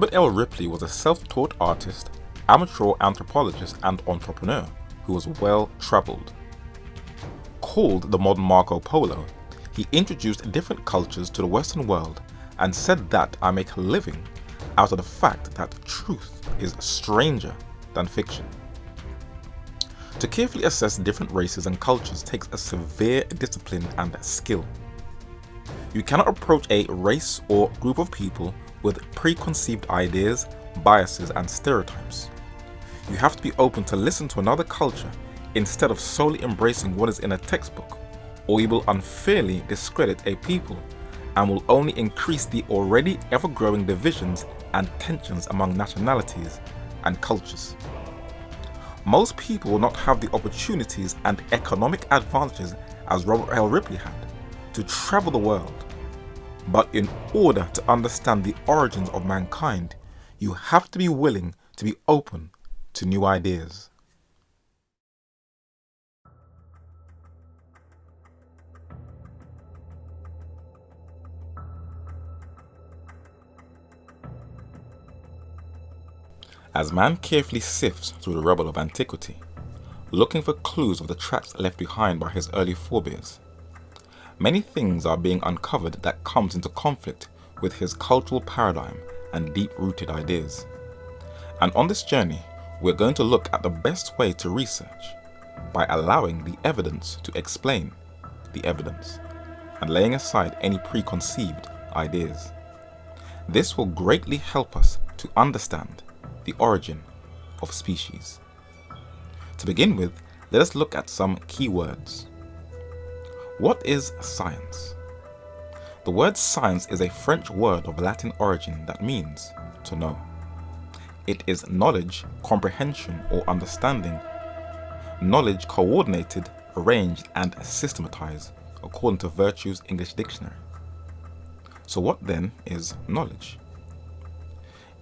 Robert L. Ripley was a self-taught artist, amateur anthropologist and entrepreneur who was well-travelled. Called the modern Marco Polo, he introduced different cultures to the Western world and said that I make a living out of the fact that truth is stranger than fiction. To carefully assess different races and cultures takes a severe discipline and skill. You cannot approach a race or group of people with preconceived ideas, biases and stereotypes. You have to be open to listen to another culture instead of solely embracing what is in a textbook, or you will unfairly discredit a people and will only increase the already ever-growing divisions and tensions among nationalities and cultures. Most people will not have the opportunities and economic advantages as Robert L. Ripley had to travel the world. But in order to understand the origins of mankind, you have to be willing to be open to new ideas. As man carefully sifts through the rubble of antiquity, looking for clues of the tracks left behind by his early forebears, many things are being uncovered that comes into conflict with his cultural paradigm and deep-rooted ideas. And on this journey, we're going to look at the best way to research by allowing the evidence to explain the evidence and laying aside any preconceived ideas. This will greatly help us to understand the origin of species. To begin with, let us look at some key words. What is science? The word science is a French word of Latin origin that means to know. It is knowledge, comprehension, or understanding. Knowledge coordinated, arranged, and systematized, according to Virtue's English Dictionary. So what then is knowledge?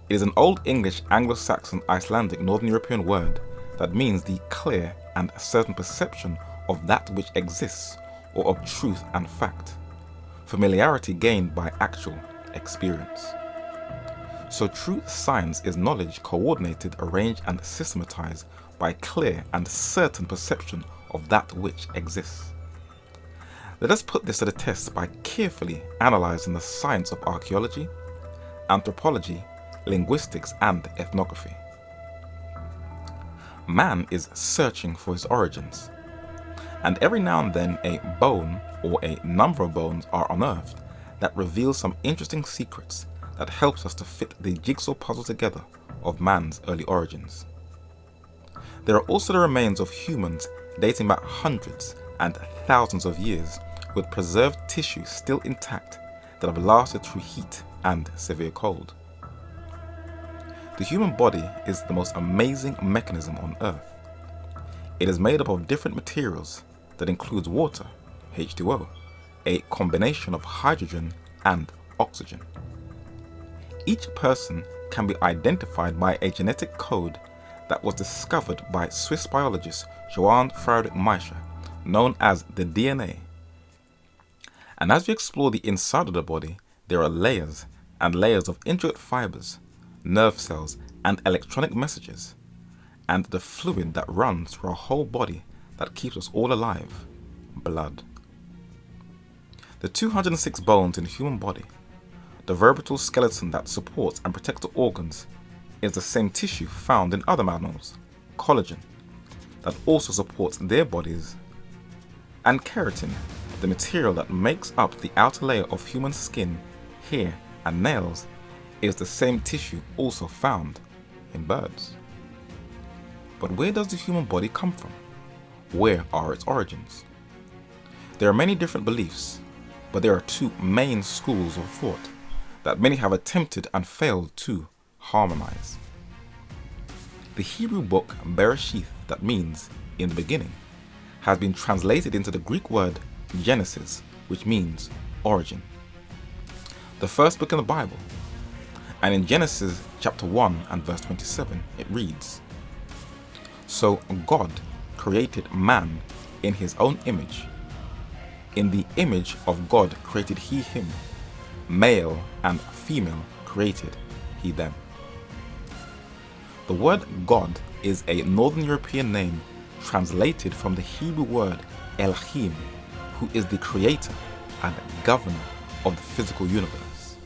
It is an Old English, Anglo-Saxon, Icelandic, Northern European word that means the clear and certain perception of that which exists or of truth and fact, familiarity gained by actual experience. So true science is knowledge coordinated, arranged and systematized by clear and certain perception of that which exists. Let us put this to the test by carefully analyzing the science of archaeology, anthropology, linguistics and ethnography. Man is searching for his origins, and every now and then a bone or a number of bones are unearthed that reveal some interesting secrets that helps us to fit the jigsaw puzzle together of man's early origins. There are also the remains of humans dating back hundreds and thousands of years with preserved tissue still intact that have lasted through heat and severe cold. The human body is the most amazing mechanism on Earth. It is made up of different materials that includes water, H2O, a combination of hydrogen and oxygen. Each person can be identified by a genetic code that was discovered by Swiss biologist Johann Friedrich Miescher, known as the DNA. And as we explore the inside of the body, there are layers and layers of intricate fibers, nerve cells and electronic messages, and the fluid that runs through our whole body that keeps us all alive, blood. The 206 bones in the human body, the vertebral skeleton that supports and protects the organs, is the same tissue found in other mammals, collagen, that also supports their bodies, and keratin, the material that makes up the outer layer of human skin, hair and nails, is the same tissue also found in birds. But where does the human body come from? Where are its origins? There are many different beliefs, but there are two main schools of thought that many have attempted and failed to harmonize. The Hebrew book Bereshith, that means in the beginning, has been translated into the Greek word Genesis, which means origin. The first book in the Bible. And in Genesis chapter 1 and verse 27, it reads, "So God created man in his own image. In the image of God created he him. Male and female created he them." The word God is a Northern European name translated from the Hebrew word Elohim, who is the creator and governor of the physical universe.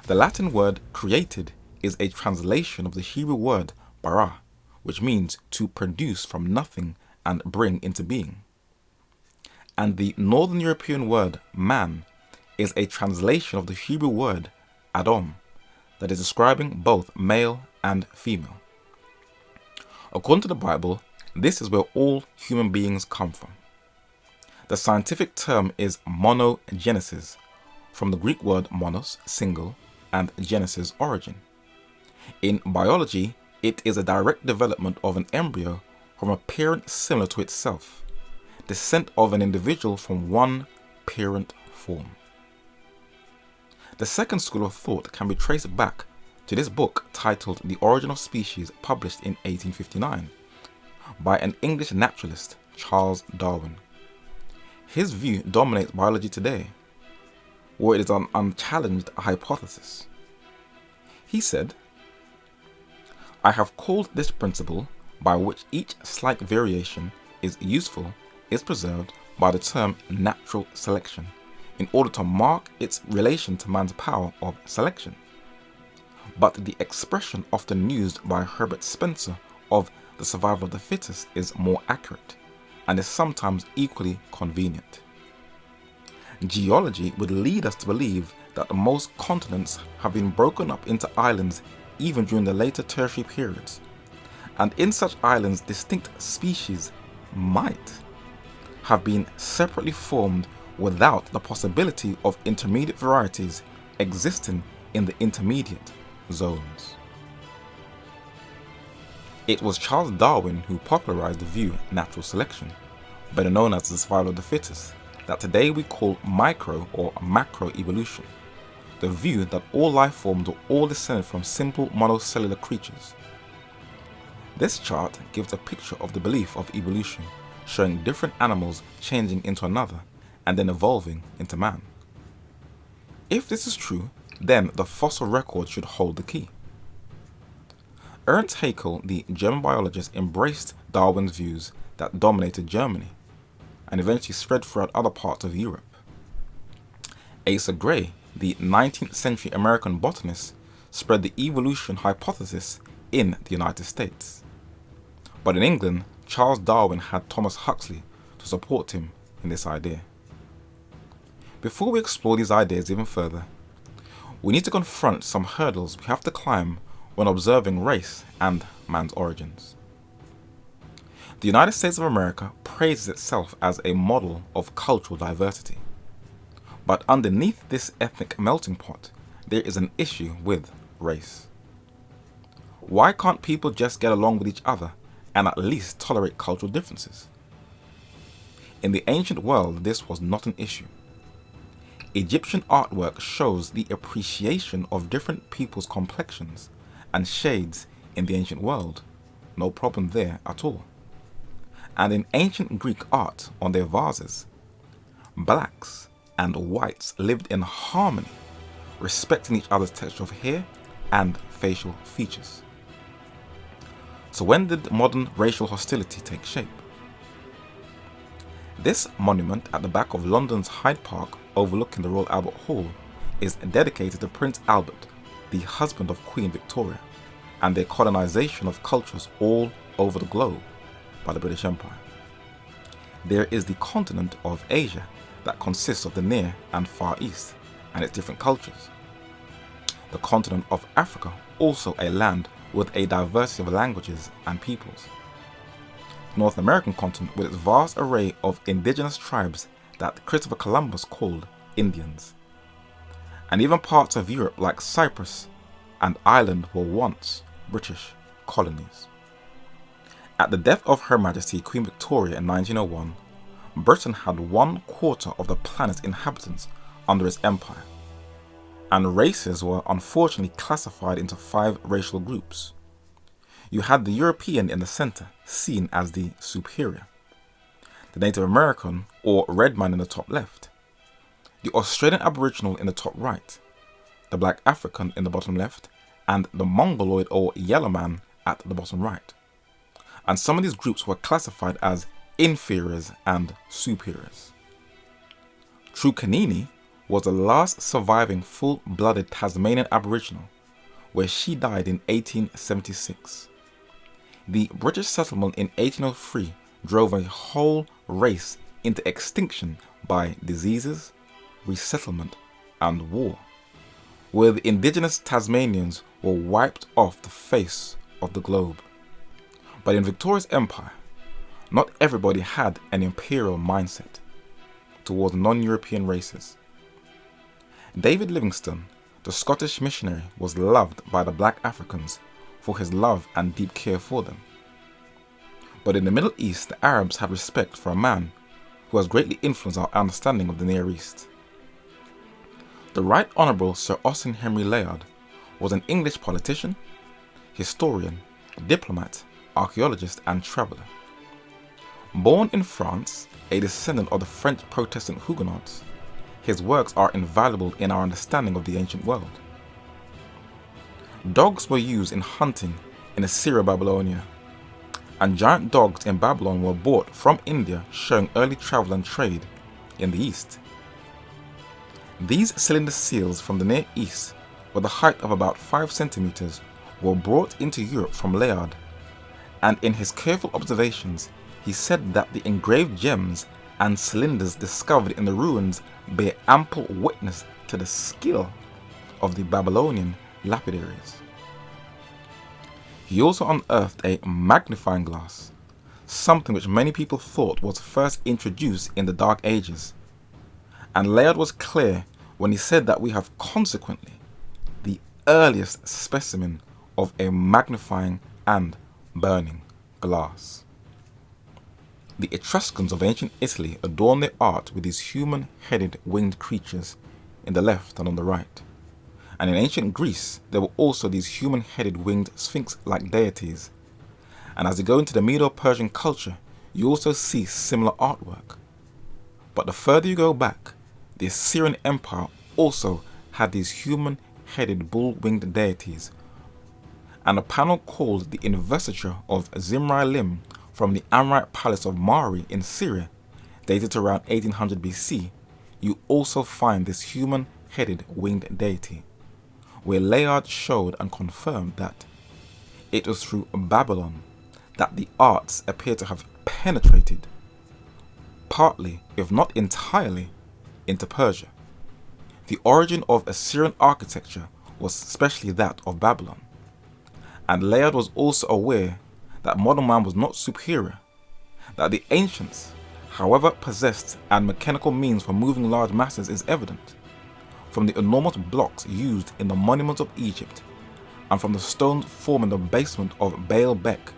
The Latin word created is a translation of the Hebrew word bara, which means to produce from nothing and bring into being. And the Northern European word man is a translation of the Hebrew word Adam, that is describing both male and female. According to the Bible, this is where all human beings come from. The scientific term is monogenesis, from the Greek word monos, single, and genesis, origin. In biology, it is a direct development of an embryo from a parent similar to itself, descent of an individual from one parent form. The second school of thought can be traced back to this book titled The Origin of Species, published in 1859 by an English naturalist, Charles Darwin. His view dominates biology today, where it is an unchallenged hypothesis. He said, "I have called this principle, by which each slight variation is useful, is preserved, by the term natural selection, in order to mark its relation to man's power of selection. But the expression often used by Herbert Spencer of the survival of the fittest is more accurate, and is sometimes equally convenient. Geology would lead us to believe that most continents have been broken up into islands even during the later tertiary periods, and in such islands distinct species might have been separately formed without the possibility of intermediate varieties existing in the intermediate zones." It was Charles Darwin who popularized the view natural selection, better known as the survival of the fittest, that today we call micro or macro evolution, the view that all life forms are all descended from simple monocellular creatures. This chart gives a picture of the belief of evolution, showing different animals changing into another and then evolving into man. If this is true, then the fossil record should hold the key. Ernst Haeckel, the German biologist, embraced Darwin's views that dominated Germany and eventually spread throughout other parts of Europe. Asa Gray, the 19th century American botanist, spread the evolution hypothesis in the United States. But in England, Charles Darwin had Thomas Huxley to support him in this idea. Before we explore these ideas even further, we need to confront some hurdles we have to climb when observing race and man's origins. The United States of America praises itself as a model of cultural diversity. But underneath this ethnic melting pot, there is an issue with race. Why can't people just get along with each other and at least tolerate cultural differences? In the ancient world, this was not an issue. Egyptian artwork shows the appreciation of different people's complexions and shades in the ancient world. No problem there at all. And in ancient Greek art on their vases, blacks and whites lived in harmony, respecting each other's texture of hair and facial features. So when did modern racial hostility take shape? This monument at the back of London's Hyde Park, overlooking the Royal Albert Hall, is dedicated to Prince Albert, the husband of Queen Victoria, and their colonization of cultures all over the globe by the British Empire. There is the continent of Asia that consists of the Near and Far East and its different cultures. The continent of Africa, also a land with a diversity of languages and peoples. The North American continent with its vast array of indigenous tribes that Christopher Columbus called Indians. And even parts of Europe like Cyprus and Ireland were once British colonies. At the death of Her Majesty Queen Victoria in 1901, Britain had 1/4 of the planet's inhabitants under its empire, and races were unfortunately classified into 5 racial groups. You had the European in the center, seen as the superior, the Native American or red man in the top left, the Australian Aboriginal in the top right, the Black African in the bottom left, and the Mongoloid or Yellow Man at the bottom right. And some of these groups were classified as inferiors and superiors. Trukanini was the last surviving full-blooded Tasmanian Aboriginal, where she died in 1876. The British settlement in 1803 drove a whole race into extinction by diseases, resettlement, and war, where the indigenous Tasmanians were wiped off the face of the globe. But in Victoria's empire, not everybody had an imperial mindset towards non-European races. David Livingstone, the Scottish missionary, was loved by the black Africans for his love and deep care for them. But in the Middle East, the Arabs had respect for a man who has greatly influenced our understanding of the Near East. The Right Honourable Sir Austin Henry Layard was an English politician, historian, diplomat, archaeologist and traveller. Born in France, a descendant of the French Protestant Huguenots, his works are invaluable in our understanding of the ancient world. Dogs were used in hunting in Assyria-Babylonia, and giant dogs in Babylon were brought from India, showing early travel and trade in the East. These cylinder seals from the Near East, with a height of about 5 centimeters, were brought into Europe from Layard, and in his careful observations, he said that the engraved gems and cylinders discovered in the ruins bear ample witness to the skill of the Babylonian lapidaries. He also unearthed a magnifying glass, something which many people thought was first introduced in the Dark Ages. And Layard was clear when he said that we have consequently the earliest specimen of a magnifying and burning glass. The Etruscans of ancient Italy adorned their art with these human-headed winged creatures in the left and on the right. And in ancient Greece, there were also these human-headed winged sphinx-like deities. And as you go into the Medo-Persian culture, you also see similar artwork. But the further you go back, the Assyrian Empire also had these human-headed bull-winged deities. And a panel called the Investiture of Zimri-Lim from the Amorite Palace of Mari in Syria, dated to around 1800 BC, you also find this human-headed winged deity, where Layard showed and confirmed that it was through Babylon that the arts appear to have penetrated, partly, if not entirely, into Persia. The origin of Assyrian architecture was especially that of Babylon, and Layard was also aware that modern man was not superior, that the ancients, however, possessed and mechanical means for moving large masses is evident, from the enormous blocks used in the monuments of Egypt, and from the stones forming the basement of Baalbek,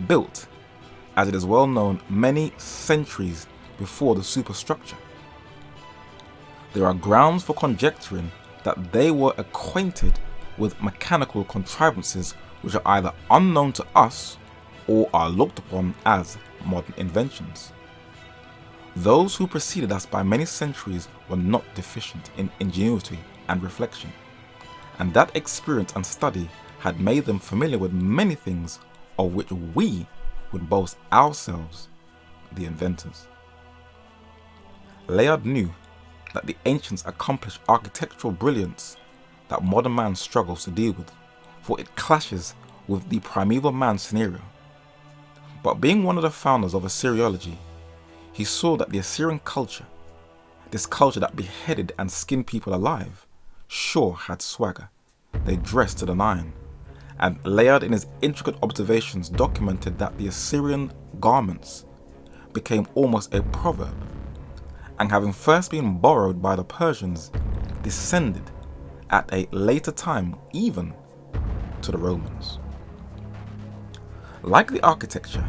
built, as it is well known, many centuries before the superstructure. There are grounds for conjecturing that they were acquainted with mechanical contrivances which are either unknown to us or are looked upon as modern inventions. Those who preceded us by many centuries were not deficient in ingenuity and reflection, and that experience and study had made them familiar with many things of which we would boast ourselves the inventors. Layard knew that the ancients accomplished architectural brilliance that modern man struggles to deal with, for it clashes with the primeval man scenario. But being one of the founders of Assyriology, he saw that the Assyrian culture, this culture that beheaded and skinned people alive, sure had swagger. They dressed to the nine, and Layard in his intricate observations documented that the Assyrian garments became almost a proverb, and having first been borrowed by the Persians, descended at a later time even to the Romans. Like the architecture,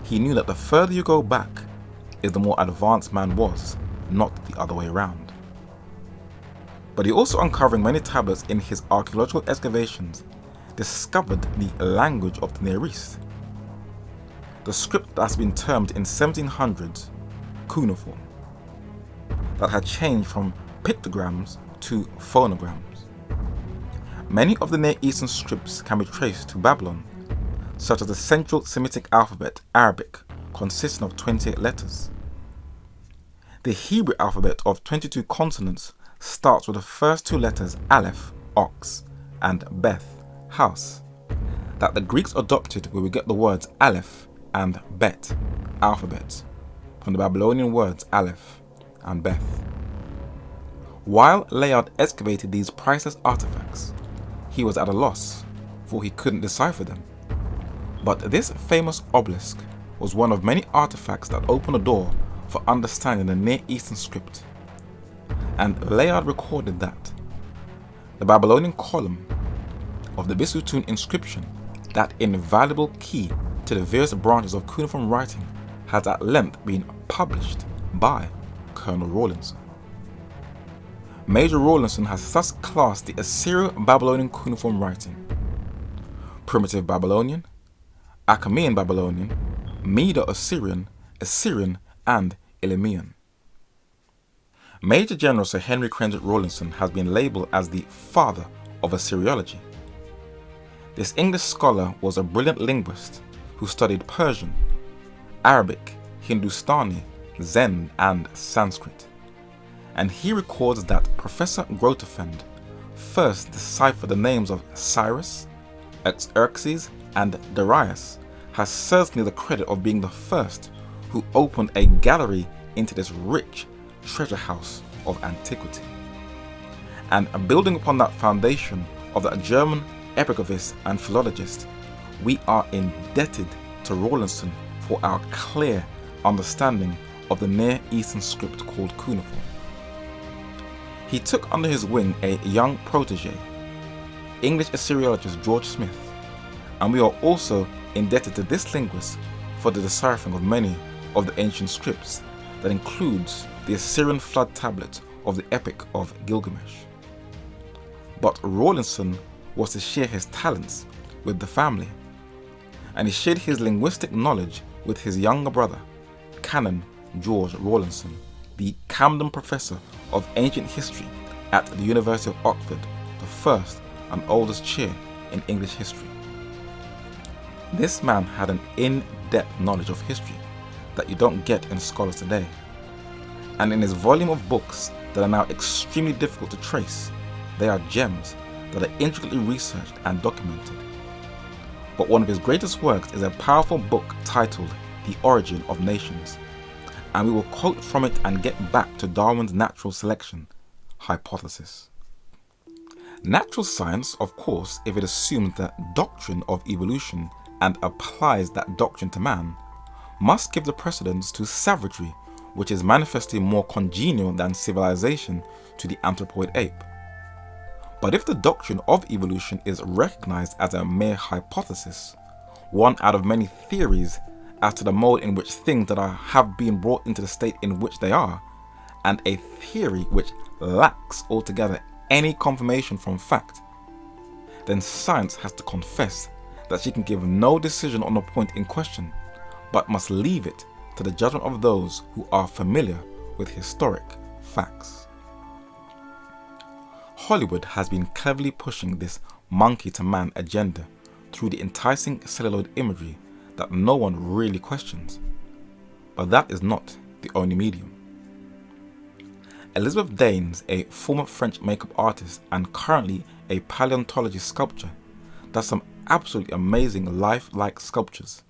he knew that the further you go back is the more advanced man was, not the other way around. But he also, uncovering many tablets in his archaeological excavations, discovered the language of the Near East. The script that has been termed in 1700s cuneiform, that had changed from pictograms to phonograms. Many of the Near Eastern scripts can be traced to Babylon, such as the Central Semitic alphabet, Arabic, consisting of 28 letters. The Hebrew alphabet of 22 consonants starts with the first two letters Aleph, ox, and Beth, house, that the Greeks adopted where we get the words Aleph and Bet, alphabet, from the Babylonian words Aleph and Beth. While Layard excavated these priceless artifacts, he was at a loss, for he couldn't decipher them. But this famous obelisk was one of many artifacts that opened the door for understanding the Near Eastern script. And Layard recorded that the Babylonian column of the Bisutun inscription, that invaluable key to the various branches of cuneiform writing, has at length been published by Colonel Rawlinson. Major Rawlinson has thus classed the Assyro-Babylonian cuneiform writing, Primitive Babylonian, Achaemenid Babylonian, Medo-Assyrian, Assyrian, and Elamian. Major General Sir Henry Crenditt Rawlinson has been labelled as the father of Assyriology. This English scholar was a brilliant linguist who studied Persian, Arabic, Hindustani, Zend, and Sanskrit. And he records that Professor Grotefend first deciphered the names of Cyrus, Xerxes, and Darius, has certainly the credit of being the first who opened a gallery into this rich treasure house of antiquity. And building upon that foundation of that German epigraphist and philologist, we are indebted to Rawlinson for our clear understanding of the Near Eastern script called cuneiform. He took under his wing a young protege, English Assyriologist George Smith, and we are also indebted to this linguist for the deciphering of many of the ancient scripts, that includes the Assyrian flood tablet of the Epic of Gilgamesh. But Rawlinson was to share his talents with the family, and he shared his linguistic knowledge with his younger brother, Canon George Rawlinson, the Camden Professor of Ancient History at the University of Oxford, the first and oldest chair in English history. This man had an in-depth knowledge of history that you don't get in scholars today, and in his volume of books that are now extremely difficult to trace, they are gems that are intricately researched and documented. But one of his greatest works is a powerful book titled The Origin of Nations, and we will quote from it and get back to Darwin's natural selection hypothesis. Natural science, of course, if it assumes the doctrine of evolution and applies that doctrine to man, must give the precedence to savagery, which is manifestly more congenial than civilization to the anthropoid ape. But if the doctrine of evolution is recognized as a mere hypothesis, one out of many theories as to the mode in which things that have been brought into the state in which they are, and a theory which lacks altogether any confirmation from fact, then science has to confess that she can give no decision on the point in question, but must leave it to the judgment of those who are familiar with historic facts. Hollywood has been cleverly pushing this monkey-to-man agenda through the enticing celluloid imagery that no one really questions. But that is not the only medium. Elizabeth Daines, a former French makeup artist and currently a paleontology sculptor, does some absolutely amazing lifelike sculptures.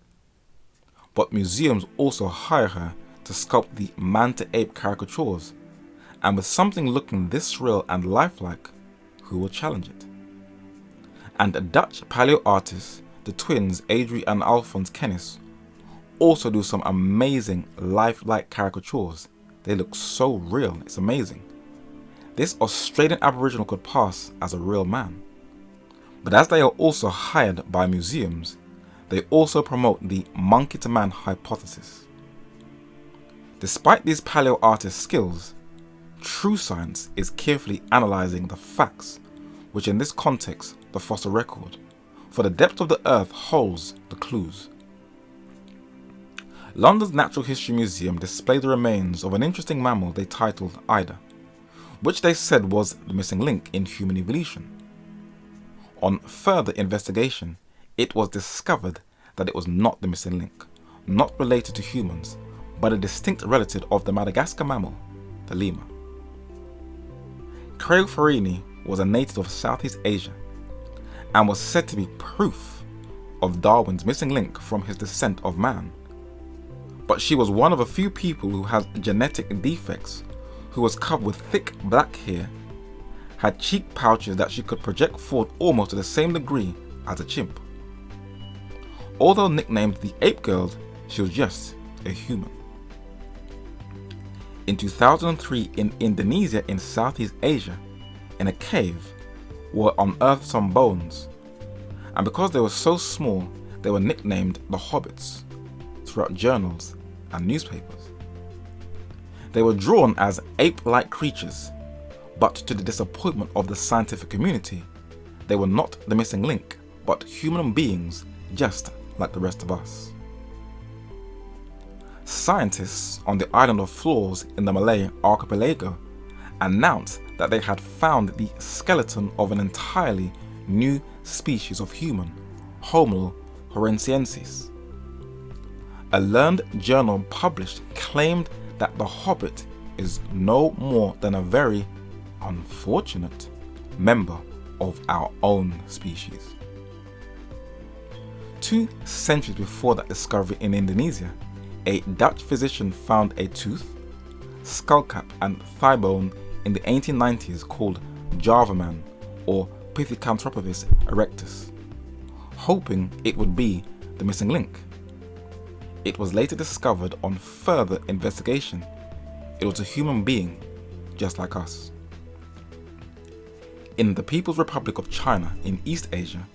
But museums also hire her to sculpt the man-to-ape caricatures, and with something looking this real and lifelike, who will challenge it? And the Dutch paleo artists, the twins Adrie and Alphonse Kennis, also do some amazing lifelike caricatures. They look so real, it's amazing. This Australian Aboriginal could pass as a real man. But as they are also hired by museums, they also promote the monkey-to-man hypothesis. Despite these paleo artists' skills, true science is carefully analysing the facts, which in this context, the fossil record, for the depth of the earth holds the clues. London's Natural History Museum displayed the remains of an interesting mammal they titled Ida, which they said was the missing link in human evolution. On further investigation, it was discovered that it was not the missing link, not related to humans, but a distinct relative of the Madagascar mammal, the lemur. Craig Farini was a native of Southeast Asia and was said to be proof of Darwin's missing link from his descent of man. But she was one of a few people who had genetic defects, who was covered with thick black hair, had cheek pouches that she could project forward almost to the same degree as a chimp. Although nicknamed the Ape Girl, she was just a human. In 2003 in Indonesia in Southeast Asia, in a cave, were unearthed some bones, and because they were so small, they were nicknamed the Hobbits throughout journals and newspapers. They were drawn as ape-like creatures, but to the disappointment of the scientific community, they were not the missing link, but human beings just like the rest of us. Scientists on the island of Flores in the Malay archipelago announced that they had found the skeleton of an entirely new species of human, Homo horrensiensis. A learned journal published claimed that the Hobbit is no more than a very unfortunate member of our own species. 2 centuries before that discovery in Indonesia, a Dutch physician found a tooth, skullcap and thigh bone in the 1890s called Java man or Pithecanthropus erectus, hoping it would be the missing link. It was later discovered on further investigation it was a human being just like us. In the People's Republic of China in East Asia,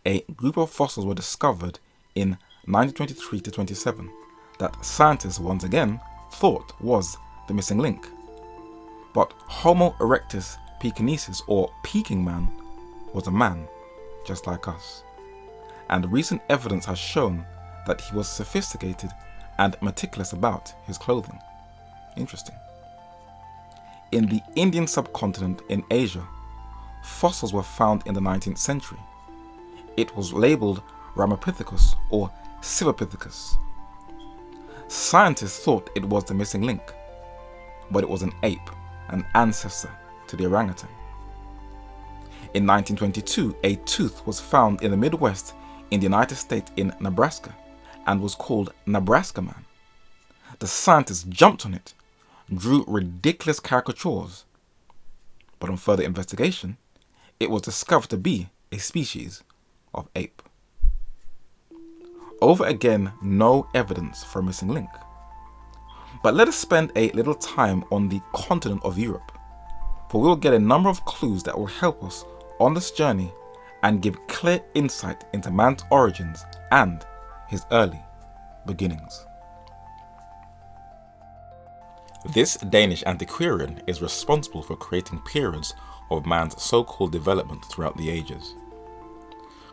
a group of fossils were discovered in 1923 to 27 that scientists once again thought was the missing link. But Homo erectus pekinensis, or Peking man, was a man just like us, and recent evidence has shown that he was sophisticated and meticulous about his clothing. Interesting. In the Indian subcontinent in Asia, fossils were found in the 19th century. It was labelled Ramapithecus or Silvopithecus. Scientists thought it was the missing link, but it was an ape, an ancestor to the orangutan. In 1922, a tooth was found in the Midwest in the United States in Nebraska and was called Nebraska man. The scientists jumped on it, drew ridiculous caricatures, but on further investigation, it was discovered to be a species of ape. Over again, no evidence for a missing link. But let us spend a little time on the continent of Europe, for we will get a number of clues that will help us on this journey and give clear insight into man's origins and his early beginnings. This Danish antiquarian is responsible for creating periods of man's so-called development throughout the ages.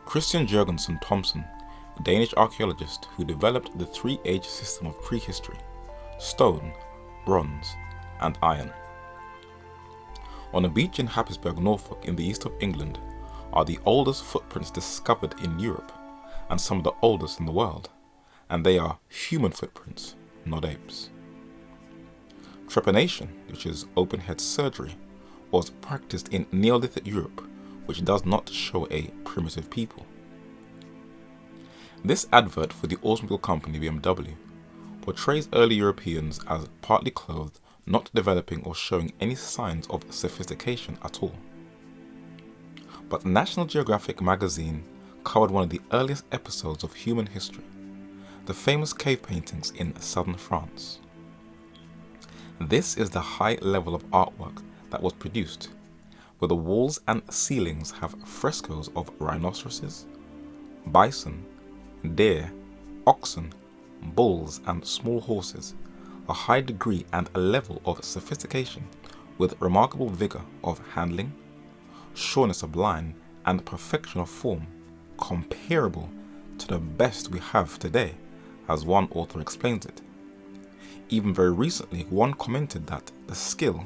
Christian Jørgensen Thomsen, a Danish archaeologist who developed the 3-age system of prehistory: stone, bronze, and iron. On a beach in Happisburgh, Norfolk, in the east of England, are the oldest footprints discovered in Europe, and some of the oldest in the world, and they are human footprints, not apes. Trepanation, which is open-head surgery, was practiced in Neolithic Europe, which does not show a primitive people. This advert for the automobile company BMW portrays early Europeans as partly clothed, not developing or showing any signs of sophistication at all. But National Geographic magazine covered one of the earliest episodes of human history, the famous cave paintings in southern France. This is the high level of artwork that was produced, where the walls and ceilings have frescoes of rhinoceroses, bison, deer, oxen, bulls and small horses, a high degree and a level of sophistication with remarkable vigour of handling, sureness of line and perfection of form, comparable to the best we have today, as one author explains it. Even very recently, one commented that the skill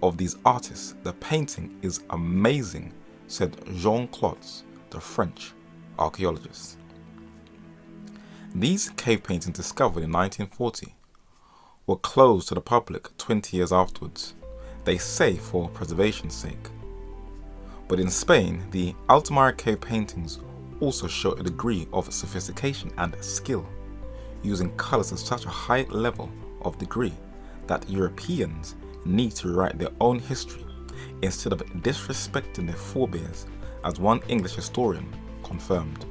of these artists, the painting is amazing said Jean Clots, the French archaeologist. These cave paintings discovered in 1940 were closed to the public 20 years afterwards, they say for preservation's sake. But in Spain, the Altamira cave paintings also show a degree of sophistication and skill, using colours at such a high level of degree that Europeans need to rewrite their own history instead of disrespecting their forebears, as one English historian confirmed.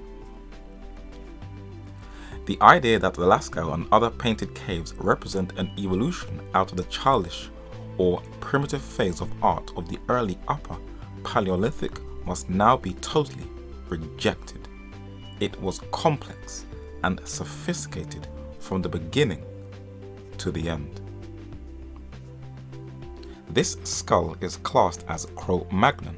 The idea that the Lascaux and other painted caves represent an evolution out of the childish or primitive phase of art of the early Upper Paleolithic must now be totally rejected. It was complex and sophisticated from the beginning to the end. This skull is classed as Cro-Magnon,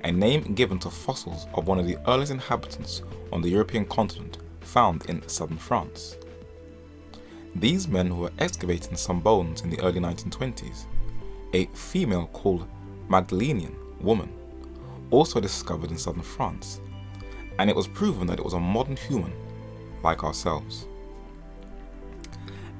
a name given to fossils of one of the earliest inhabitants on the European continent found in southern France. These men who were excavating some bones in the early 1920s, a female called Magdalenian woman, also discovered in southern France, and it was proven that it was a modern human like ourselves.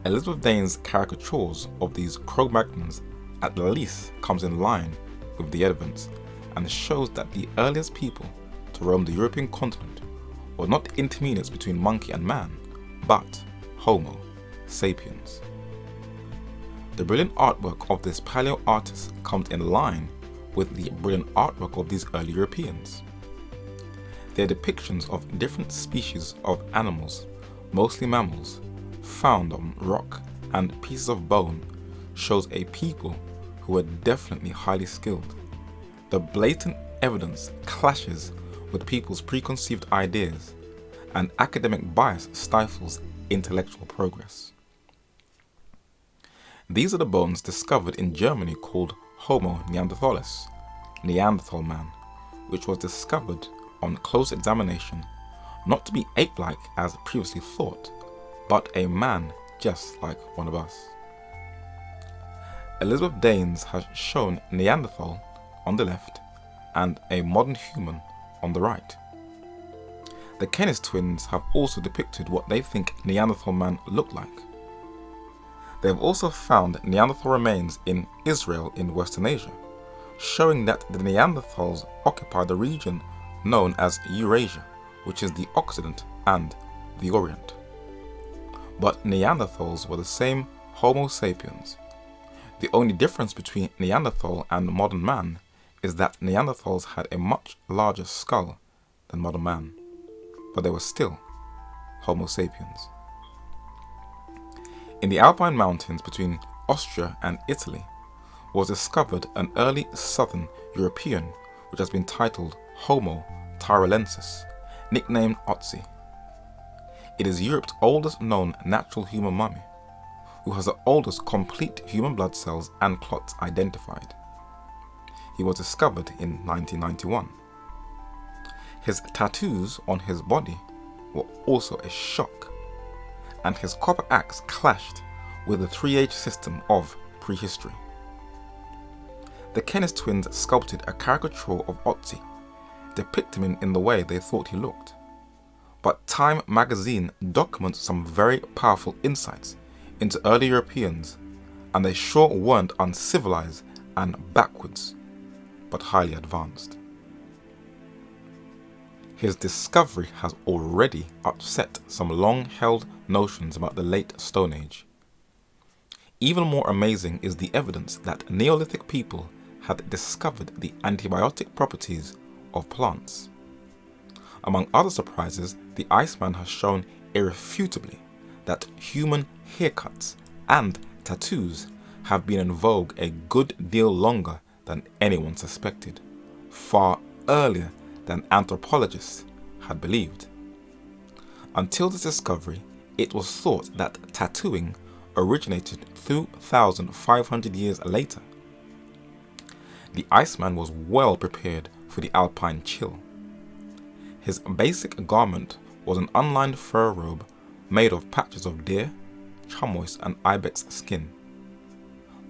Elizabeth Dane's caricatures of these Cro-Magnons at least comes in line with the evidence and shows that the earliest people to roam the European continent were not intermediates between monkey and man, but Homo sapiens. The brilliant artwork of this paleo artist comes in line with the brilliant artwork of these early Europeans. Their depictions of different species of animals, mostly mammals, found on rock and pieces of bone shows a people who were definitely highly skilled. The blatant evidence clashes with people's preconceived ideas, and academic bias stifles intellectual progress. These are the bones discovered in Germany called Homo neanderthalis, Neanderthal man, which was discovered on close examination not to be ape-like as previously thought, but a man just like one of us. Elizabeth Danes has shown Neanderthal on the left and a modern human on the right. The Kenneth twins have also depicted what they think Neanderthal man looked like. They have also found Neanderthal remains in Israel in Western Asia, showing that the Neanderthals occupied the region known as Eurasia, which is the Occident and the Orient. But Neanderthals were the same Homo sapiens. The only difference between Neanderthal and modern man is that Neanderthals had a much larger skull than modern man, but they were still Homo sapiens. In the Alpine mountains between Austria and Italy was discovered an early southern European which has been titled Homo tyrolensis, nicknamed Otzi. It is Europe's oldest known natural human mummy, who has the oldest complete human blood cells and clots identified. He was discovered in 1991. His tattoos on his body were also a shock, and his copper axe clashed with the 3H system of prehistory. The Kenneth twins sculpted a caricature of Otzi, depicting him in the way they thought he looked. But Time magazine documents some very powerful insights into early Europeans, and they sure weren't uncivilized and backwards, but highly advanced. His discovery has already upset some long-held notions about the late Stone Age. Even more amazing is the evidence that Neolithic people had discovered the antibiotic properties of plants. Among other surprises, the Iceman has shown irrefutably that human haircuts and tattoos have been in vogue a good deal longer than anyone suspected, far earlier than anthropologists had believed. Until this discovery, it was thought that tattooing originated 2,500 years later. The Iceman was well prepared for the alpine chill. His basic garment was an unlined fur robe made of patches of deer, chamois and ibex skin.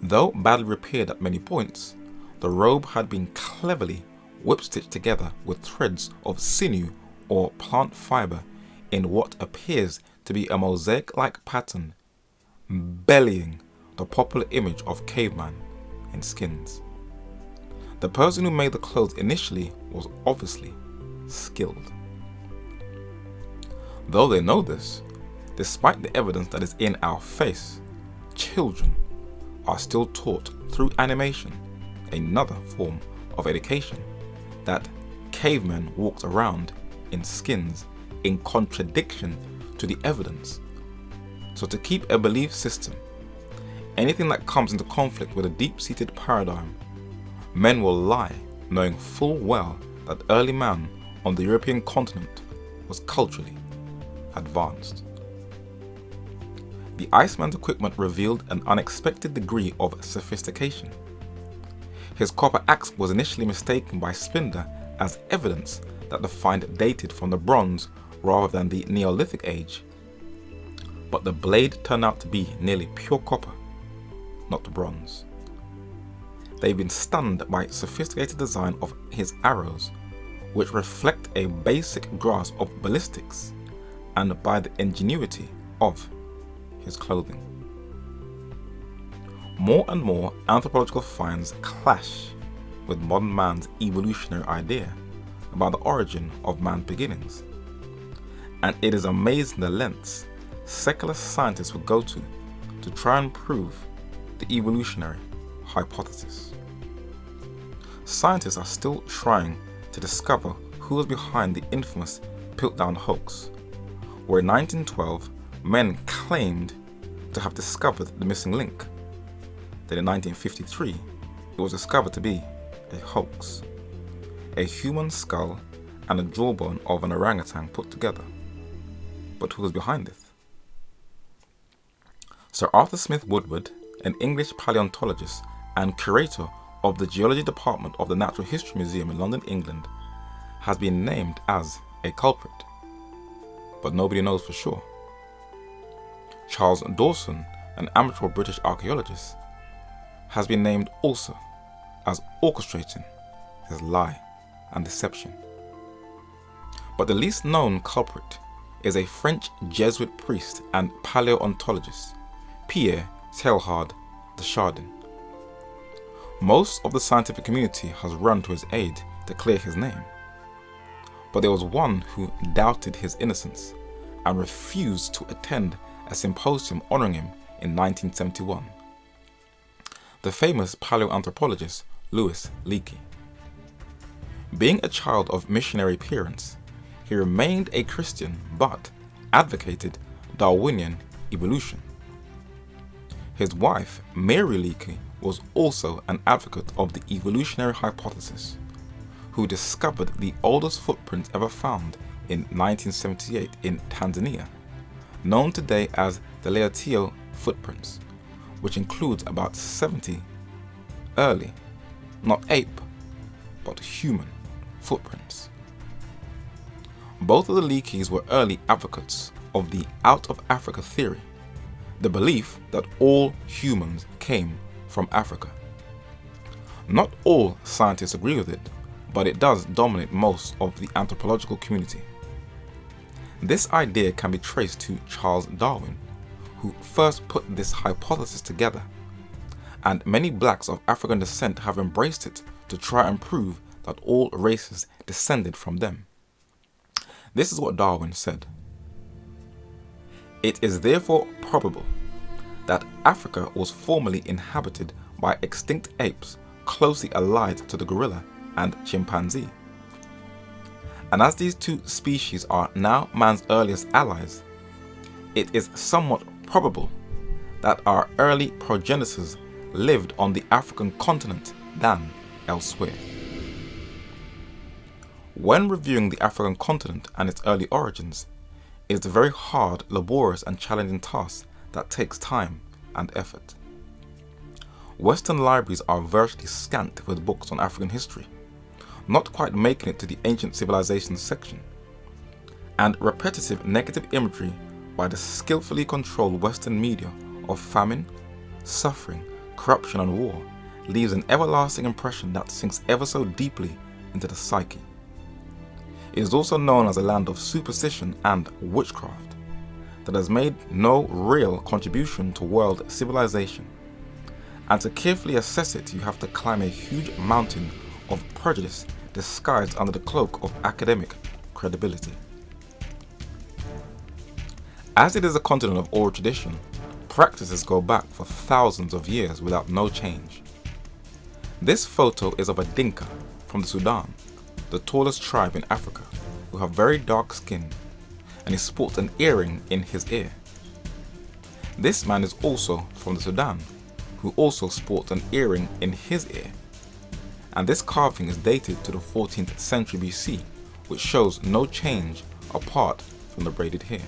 Though badly repaired at many points, the robe had been cleverly whip-stitched together with threads of sinew or plant fibre in what appears to be a mosaic-like pattern, bellying the popular image of caveman in skins. The person who made the clothes initially was obviously skilled. Though they know this, despite the evidence that is in our face, children are still taught through animation, another form of education, that cavemen walked around in skins in contradiction to the evidence. So to keep a belief system, anything that comes into conflict with a deep-seated paradigm, men will lie, knowing full well that early man on the European continent was culturally advanced. The Iceman's equipment revealed an unexpected degree of sophistication. His copper axe was initially mistaken by Spindler as evidence that the find dated from the Bronze rather than the Neolithic age, but the blade turned out to be nearly pure copper, not bronze. They've been stunned by sophisticated design of his arrows, which reflect a basic grasp of ballistics, and by the ingenuity of his clothing. More and more anthropological finds clash with modern man's evolutionary idea about the origin of man's beginnings, and it is amazing the lengths secular scientists would go to try and prove the evolutionary hypothesis. Scientists are still trying to discover who was behind the infamous Piltdown hoax, where in 1912 men claimed to have discovered the missing link. Then in 1953 it was discovered to be a hoax, a human skull and a jawbone of an orangutan put together. But who was behind it? Sir Arthur Smith Woodward, an English paleontologist and curator of the Geology Department of the Natural History Museum in London, England, has been named as a culprit, but nobody knows for sure. Charles Dawson, an amateur British archaeologist, has been named also as orchestrating his lie and deception. But the least known culprit is a French Jesuit priest and paleontologist, Pierre Teilhard de Chardin. Most of the scientific community has run to his aid to clear his name, but there was one who doubted his innocence and refused to attend a symposium honoring him in 1971. The famous paleoanthropologist Louis Leakey. Being a child of missionary parents, he remained a Christian but advocated Darwinian evolution. His wife, Mary Leakey, was also an advocate of the evolutionary hypothesis, who discovered the oldest footprints ever found in 1978 in Tanzania, known today as the Leotio footprints, which includes about 70 early, not ape, but human footprints. Both of the Leakeys were early advocates of the out of Africa theory, the belief that all humans came from Africa. Not all scientists agree with it, but it does dominate most of the anthropological community. This idea can be traced to Charles Darwin, who first put this hypothesis together, and many blacks of African descent have embraced it to try and prove that all races descended from them. This is what Darwin said: "It is therefore probable that Africa was formerly inhabited by extinct apes closely allied to the gorilla and chimpanzee. And as these two species are now man's earliest allies, it is somewhat probable that our early progenitors lived on the African continent than elsewhere." When reviewing the African continent and its early origins, it is a very hard, laborious and challenging task that takes time and effort. Western libraries are virtually scant with books on African history, not quite making it to the ancient civilizations section, and repetitive negative imagery by the skillfully controlled Western media of famine, suffering, corruption and war leaves an everlasting impression that sinks ever so deeply into the psyche. It is also known as a land of superstition and witchcraft that has made no real contribution to world civilization. And to carefully assess it, you have to climb a huge mountain of prejudice disguised under the cloak of academic credibility. As it is a continent of oral tradition, practices go back for thousands of years without no change. This photo is of a Dinka from the Sudan, the tallest tribe in Africa, who have very dark skin, and he sports an earring in his ear. This man is also from the Sudan, who also sports an earring in his ear. And this carving is dated to the 14th century BC, which shows no change apart from the braided hair.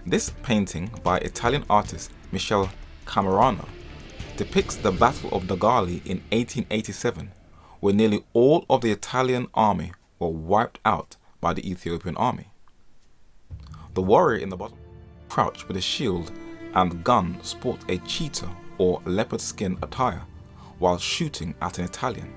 This painting by Italian artist Michele Camerano depicts the Battle of Dogali in 1887, where nearly all of the Italian army were wiped out by the Ethiopian army. The warrior in the bottom, crouched with a shield and gun, sports a cheetah or leopard skin attire while shooting at an Italian.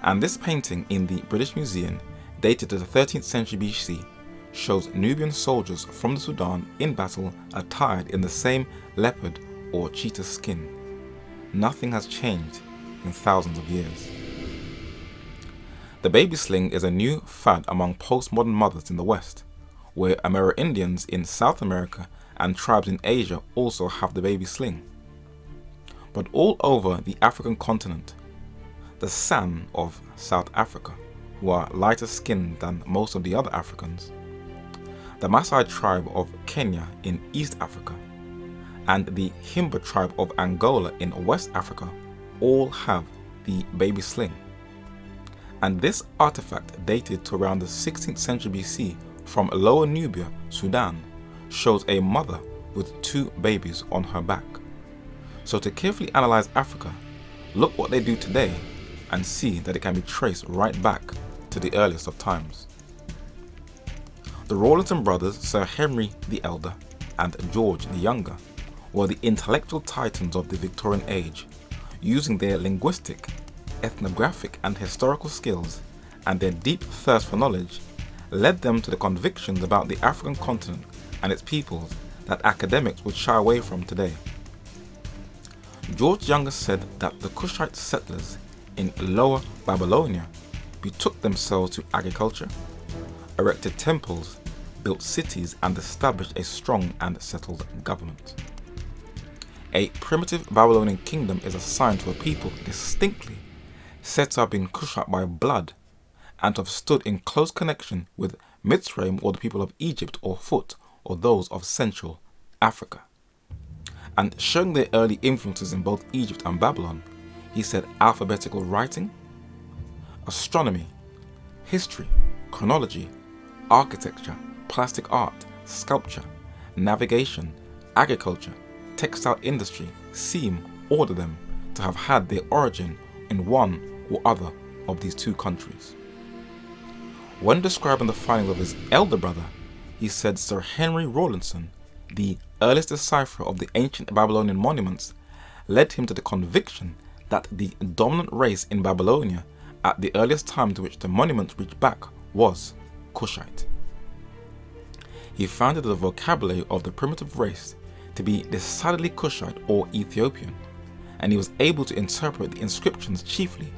And this painting in the British Museum, dated to the 13th century BC, shows Nubian soldiers from the Sudan in battle attired in the same leopard or cheetah skin. Nothing has changed in thousands of years. The baby sling is a new fad among postmodern mothers in the West, where Amerindians in South America and tribes in Asia also have the baby sling. But all over the African continent, the San of South Africa, who are lighter skinned than most of the other Africans, the Maasai tribe of Kenya in East Africa, and the Himba tribe of Angola in West Africa all have the baby sling. And this artifact, dated to around the 16th century BC from Lower Nubia, Sudan, shows a mother with two babies on her back. So to carefully analyze Africa, look what they do today and see that it can be traced right back to the earliest of times. The Rawlinson brothers, Sir Henry the Elder and George the Younger, were the intellectual titans of the Victorian age, using their linguistic, ethnographic and historical skills and their deep thirst for knowledge led them to the convictions about the African continent and its peoples that academics would shy away from today. George Younger said that the Kushite settlers in Lower Babylonia betook themselves to agriculture, erected temples, built cities and established a strong and settled government. A primitive Babylonian kingdom is assigned to a people distinctly said to have been Kushite by blood and to have stood in close connection with Mitzrayim or the people of Egypt or Phut or those of Central Africa. And showing their early influences in both Egypt and Babylon, he said alphabetical writing, astronomy, history, chronology, architecture, plastic art, sculpture, navigation, agriculture, textile industry seem, all of them, to have had their origin in one or other of these two countries. When describing the findings of his elder brother, he said Sir Henry Rawlinson, the earliest decipherer of the ancient Babylonian monuments, led him to the conviction that the dominant race in Babylonia at the earliest time to which the monuments reached back was Kushite. He found the vocabulary of the primitive race to be decidedly Kushite or Ethiopian, and he was able to interpret the inscriptions chiefly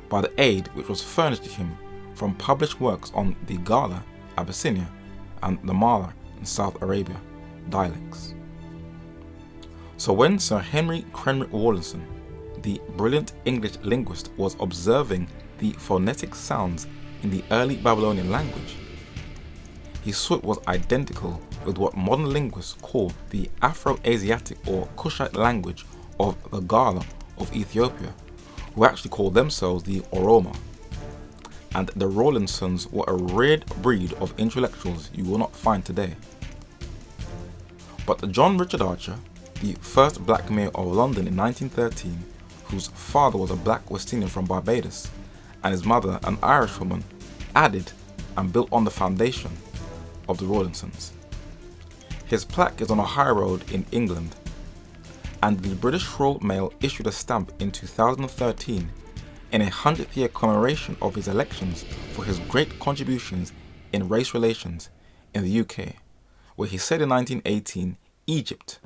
by the aid which was furnished to him from published works on the Gala, Abyssinia, and the Mala in South Arabia dialects. So when Sir Henry Crenwick Rawlinson, the brilliant English linguist, was observing the phonetic sounds in the early Babylonian language, he saw it was identical with what modern linguists call the Afro-Asiatic or Kushite language of the Gala of Ethiopia, who actually call themselves the Oromo. And the Rawlinsons were a rare breed of intellectuals you will not find today. But John Richard Archer, the first black mayor of London in 1913, whose father was a black West Indian from Barbados and his mother an Irish woman, added and built on the foundation of the Rawlinsons. His plaque is on a high road in England, and the British Royal Mail issued a stamp in 2013 in a 100th year commemoration of his elections for his great contributions in race relations in the UK, where he said in 1918 Egypt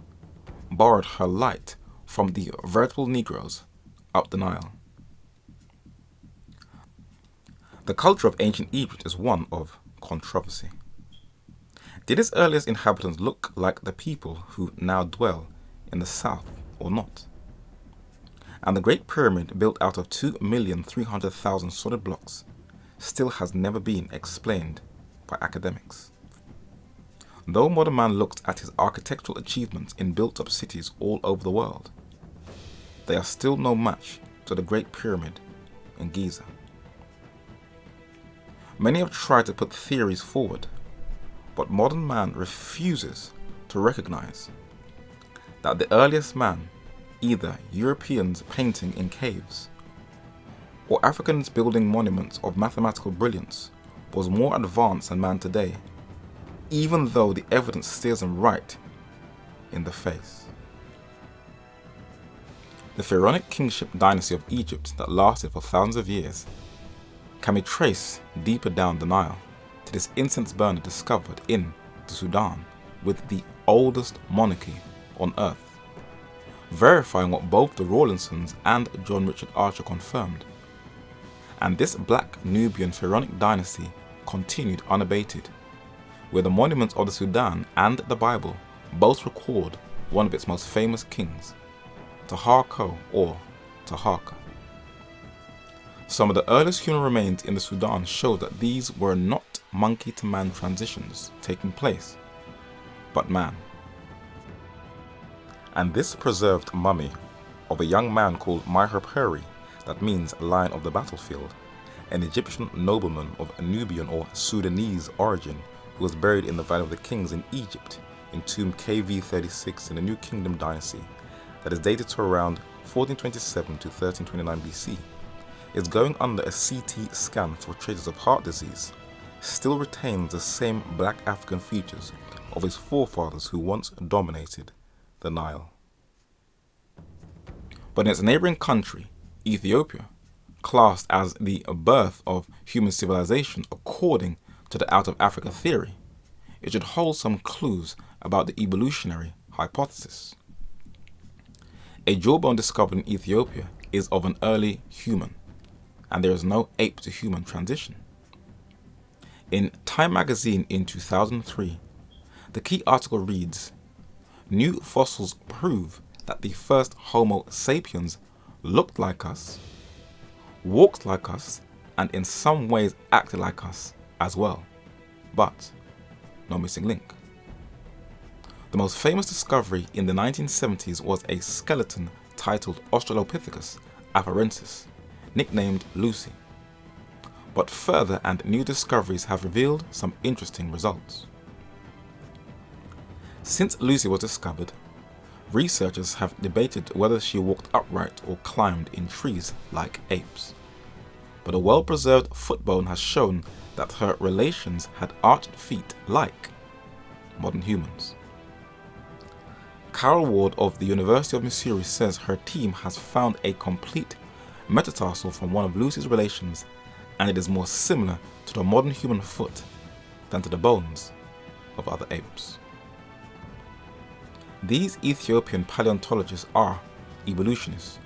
borrowed her light from the veritable Negroes up the Nile. The culture of ancient Egypt is one of controversy. Did its earliest inhabitants look like the people who now dwell in the south or not? And the Great Pyramid, built out of 2,300,000 solid blocks, still has never been explained by academics. Though modern man looks at his architectural achievements in built-up cities all over the world, they are still no match to the Great Pyramid in Giza. Many have tried to put theories forward, but modern man refuses to recognize that the earliest man, either Europeans painting in caves or Africans building monuments of mathematical brilliance, was more advanced than man today, even though the evidence stares him right in the face. The pharaonic kingship dynasty of Egypt that lasted for thousands of years can be traced deeper down the Nile to this incense burner discovered in the Sudan with the oldest monarchy on earth, verifying what both the Rawlinsons and John Richard Archer confirmed. And this black Nubian pharaonic dynasty continued unabated, where the monuments of the Sudan and the Bible both record one of its most famous kings, Taharqa or Taharqa. Some of the earliest human remains in the Sudan show that these were not monkey-to-man transitions taking place, but man. And this preserved mummy of a young man called Myherperi, that means lion of the battlefield, an Egyptian nobleman of Nubian or Sudanese origin who was buried in the Valley of the Kings in Egypt in tomb KV36 in the New Kingdom dynasty that is dated to around 1427 to 1329 BC, is going under a CT scan for traces of heart disease, still retains the same black African features of his forefathers who once dominated the Nile. But in its neighboring country, Ethiopia, classed as the birth of human civilization according to the out of Africa theory, it should hold some clues about the evolutionary hypothesis. A jawbone discovered in Ethiopia is of an early human, and there is no ape to human transition. In Time magazine in 2003, the key article reads, "New fossils prove that the first Homo sapiens looked like us, walked like us, and in some ways acted like us as well, but no missing link." The most famous discovery in the 1970s was a skeleton titled Australopithecus afarensis, nicknamed Lucy. But further and new discoveries have revealed some interesting results. Since Lucy was discovered, researchers have debated whether she walked upright or climbed in trees like apes. But a well-preserved foot bone has shown that her relations had arched feet like modern humans. Carol Ward of the University of Missouri says her team has found a complete metatarsal from one of Lucy's relations, and it is more similar to the modern human foot than to the bones of other apes. These Ethiopian paleontologists are evolutionists,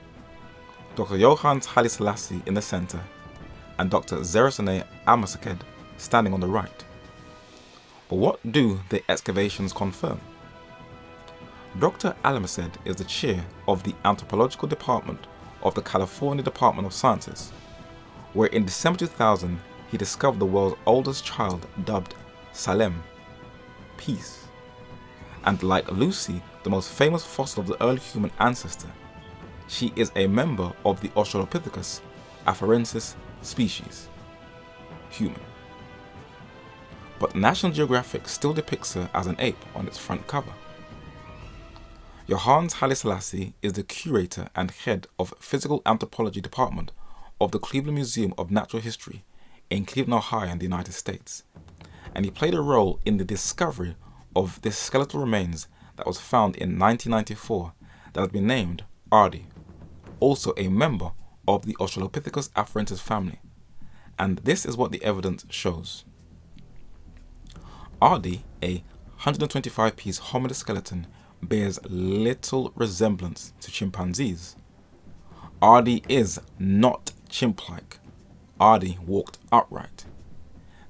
Dr. Johannes Haile Selassie in the center, and Dr. Zeresene Amaseked standing on the right. But what do the excavations confirm? Dr. Alamased is the chair of the anthropological department of the California Department of Sciences, where in December 2000 he discovered the world's oldest child dubbed Salem, peace. And like Lucy, the most famous fossil of the early human ancestor, she is a member of the Australopithecus afarensis species, human. But National Geographic still depicts her as an ape on its front cover. Johannes Haile Selassie is the curator and head of Physical Anthropology Department of the Cleveland Museum of Natural History in Cleveland, Ohio in the United States, and he played a role in the discovery of this skeletal remains that was found in 1994 that has been named Ardi, also a member of the Australopithecus afarensis family, and this is what the evidence shows. RD, a 125-piece hominid skeleton, bears little resemblance to chimpanzees. RD is not chimp-like. RD walked upright.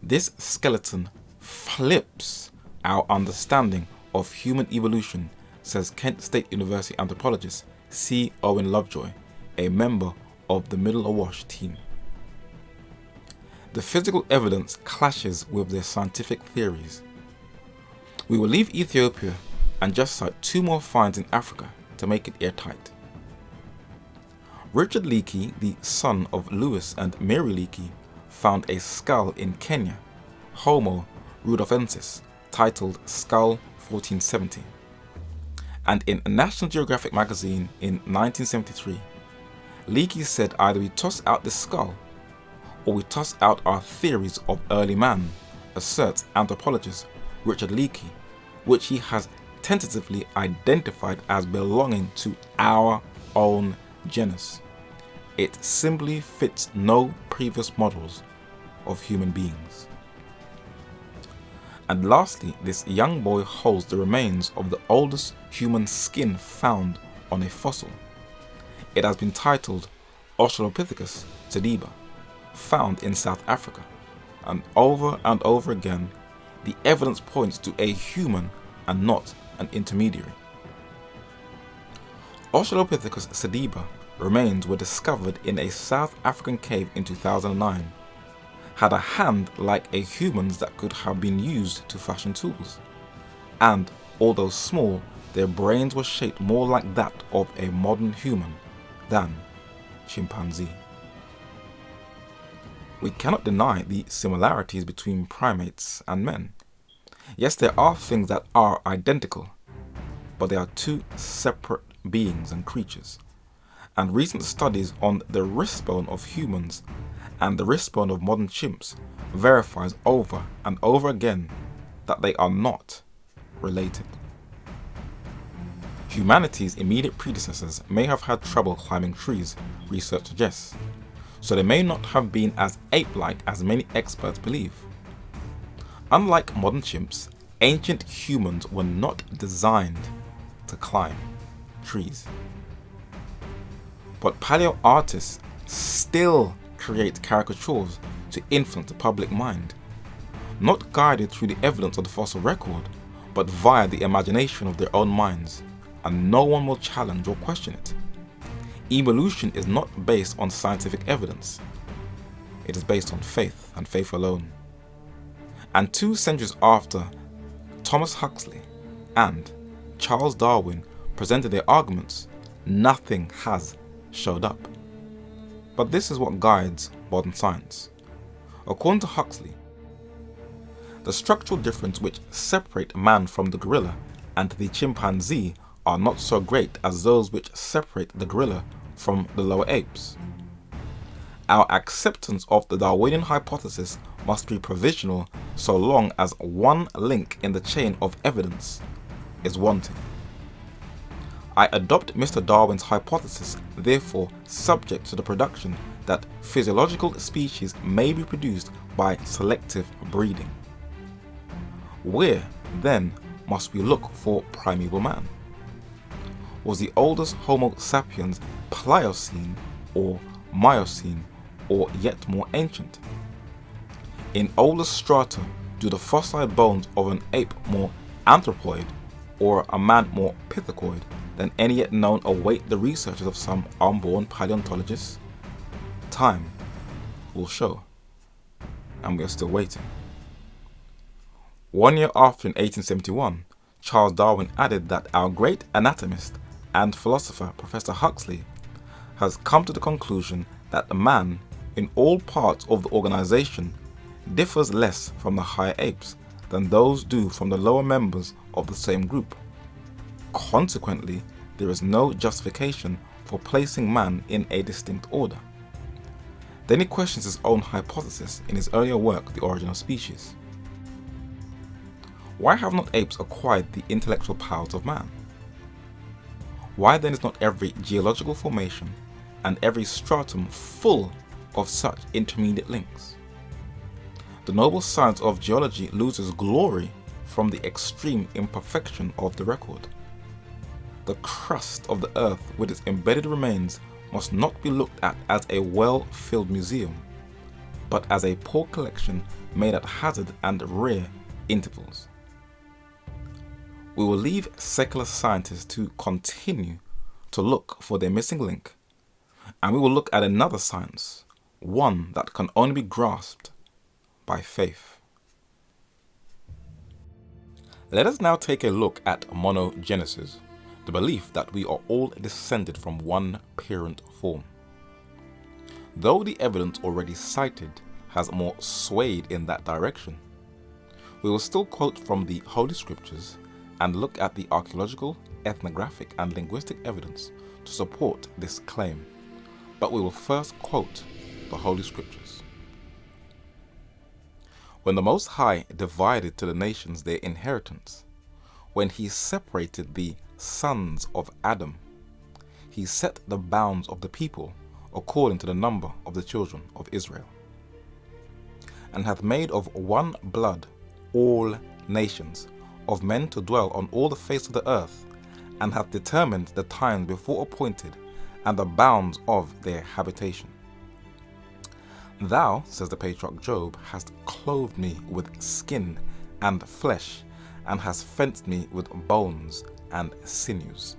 This skeleton flips our understanding of human evolution, says Kent State University anthropologist C. Owen Lovejoy, a member of the Middle Awash team. The physical evidence clashes with their scientific theories. We will leave Ethiopia and just cite 2 more finds in Africa to make it airtight. Richard Leakey, the son of Lewis and Mary Leakey, found a skull in Kenya, Homo rudolfensis, titled Skull 1470. And in National Geographic magazine in 1973, Leakey said either we toss out this skull or we toss out our theories of early man, asserts anthropologist Richard Leakey, which he has tentatively identified as belonging to our own genus. It simply fits no previous models of human beings. And lastly, this young boy holds the remains of the oldest human skin found on a fossil. It has been titled Australopithecus sediba, found in South Africa, and over again, the evidence points to a human and not an intermediary. Australopithecus sediba remains were discovered in a South African cave in 2009, had a hand like a human's that could have been used to fashion tools, and although small, their brains were shaped more like that of a modern human than chimpanzee. We cannot deny the similarities between primates and men. Yes, there are things that are identical, but they are 2 separate beings and creatures. And recent studies on the wrist bone of humans and the wrist bone of modern chimps verifies over and over again that they are not related. Humanity's immediate predecessors may have had trouble climbing trees, research suggests, so they may not have been as ape-like as many experts believe. Unlike modern chimps, ancient humans were not designed to climb trees. But paleo artists still create caricatures to influence the public mind, not guided through the evidence of the fossil record, but via the imagination of their own minds, and no one will challenge or question it. Evolution is not based on scientific evidence. It is based on faith, and faith alone. And 2 centuries after Thomas Huxley and Charles Darwin presented their arguments, nothing has showed up. But this is what guides modern science. According to Huxley, the structural difference which separate man from the gorilla and the chimpanzee are not so great as those which separate the gorilla from the lower apes. Our acceptance of the Darwinian hypothesis must be provisional so long as one link in the chain of evidence is wanting. I adopt Mr. Darwin's hypothesis, therefore subject to the production that physiological species may be produced by selective breeding. Where, then, must we look for primeval man? Was the oldest Homo sapiens Pliocene or Miocene, or yet more ancient? In older strata, do the fossil bones of an ape more anthropoid, or a man more pithecoid than any yet known await the researches of some unborn paleontologists? Time will show, and we are still waiting. 1 year after, in 1871, Charles Darwin added that our great anatomist and philosopher Professor Huxley has come to the conclusion that the man, in all parts of the organization, differs less from the higher apes than those do from the lower members of the same group. Consequently, there is no justification for placing man in a distinct order. Then he questions his own hypothesis in his earlier work, The Origin of Species. Why have not apes acquired the intellectual powers of man? Why then is not every geological formation, and every stratum full of such intermediate links. The noble science of geology loses glory from the extreme imperfection of the record. The crust of the earth with its embedded remains must not be looked at as a well-filled museum, but as a poor collection made at hazard and rare intervals. We will leave secular scientists to continue to look for their missing link, and we will look at another science, one that can only be grasped by faith. Let us now take a look at monogenesis, the belief that we are all descended from one parent form. Though the evidence already cited has more swayed in that direction, we will still quote from the Holy Scriptures and look at the archaeological, ethnographic and linguistic evidence to support this claim. But we will first quote the Holy Scriptures. When the Most High divided to the nations their inheritance, when he separated the sons of Adam, he set the bounds of the people according to the number of the children of Israel, and hath made of one blood all nations of men to dwell on all the face of the earth, and hath determined the times before appointed and the bounds of their habitation. Thou, says the patriarch Job, hast clothed me with skin and flesh, and hast fenced me with bones and sinews.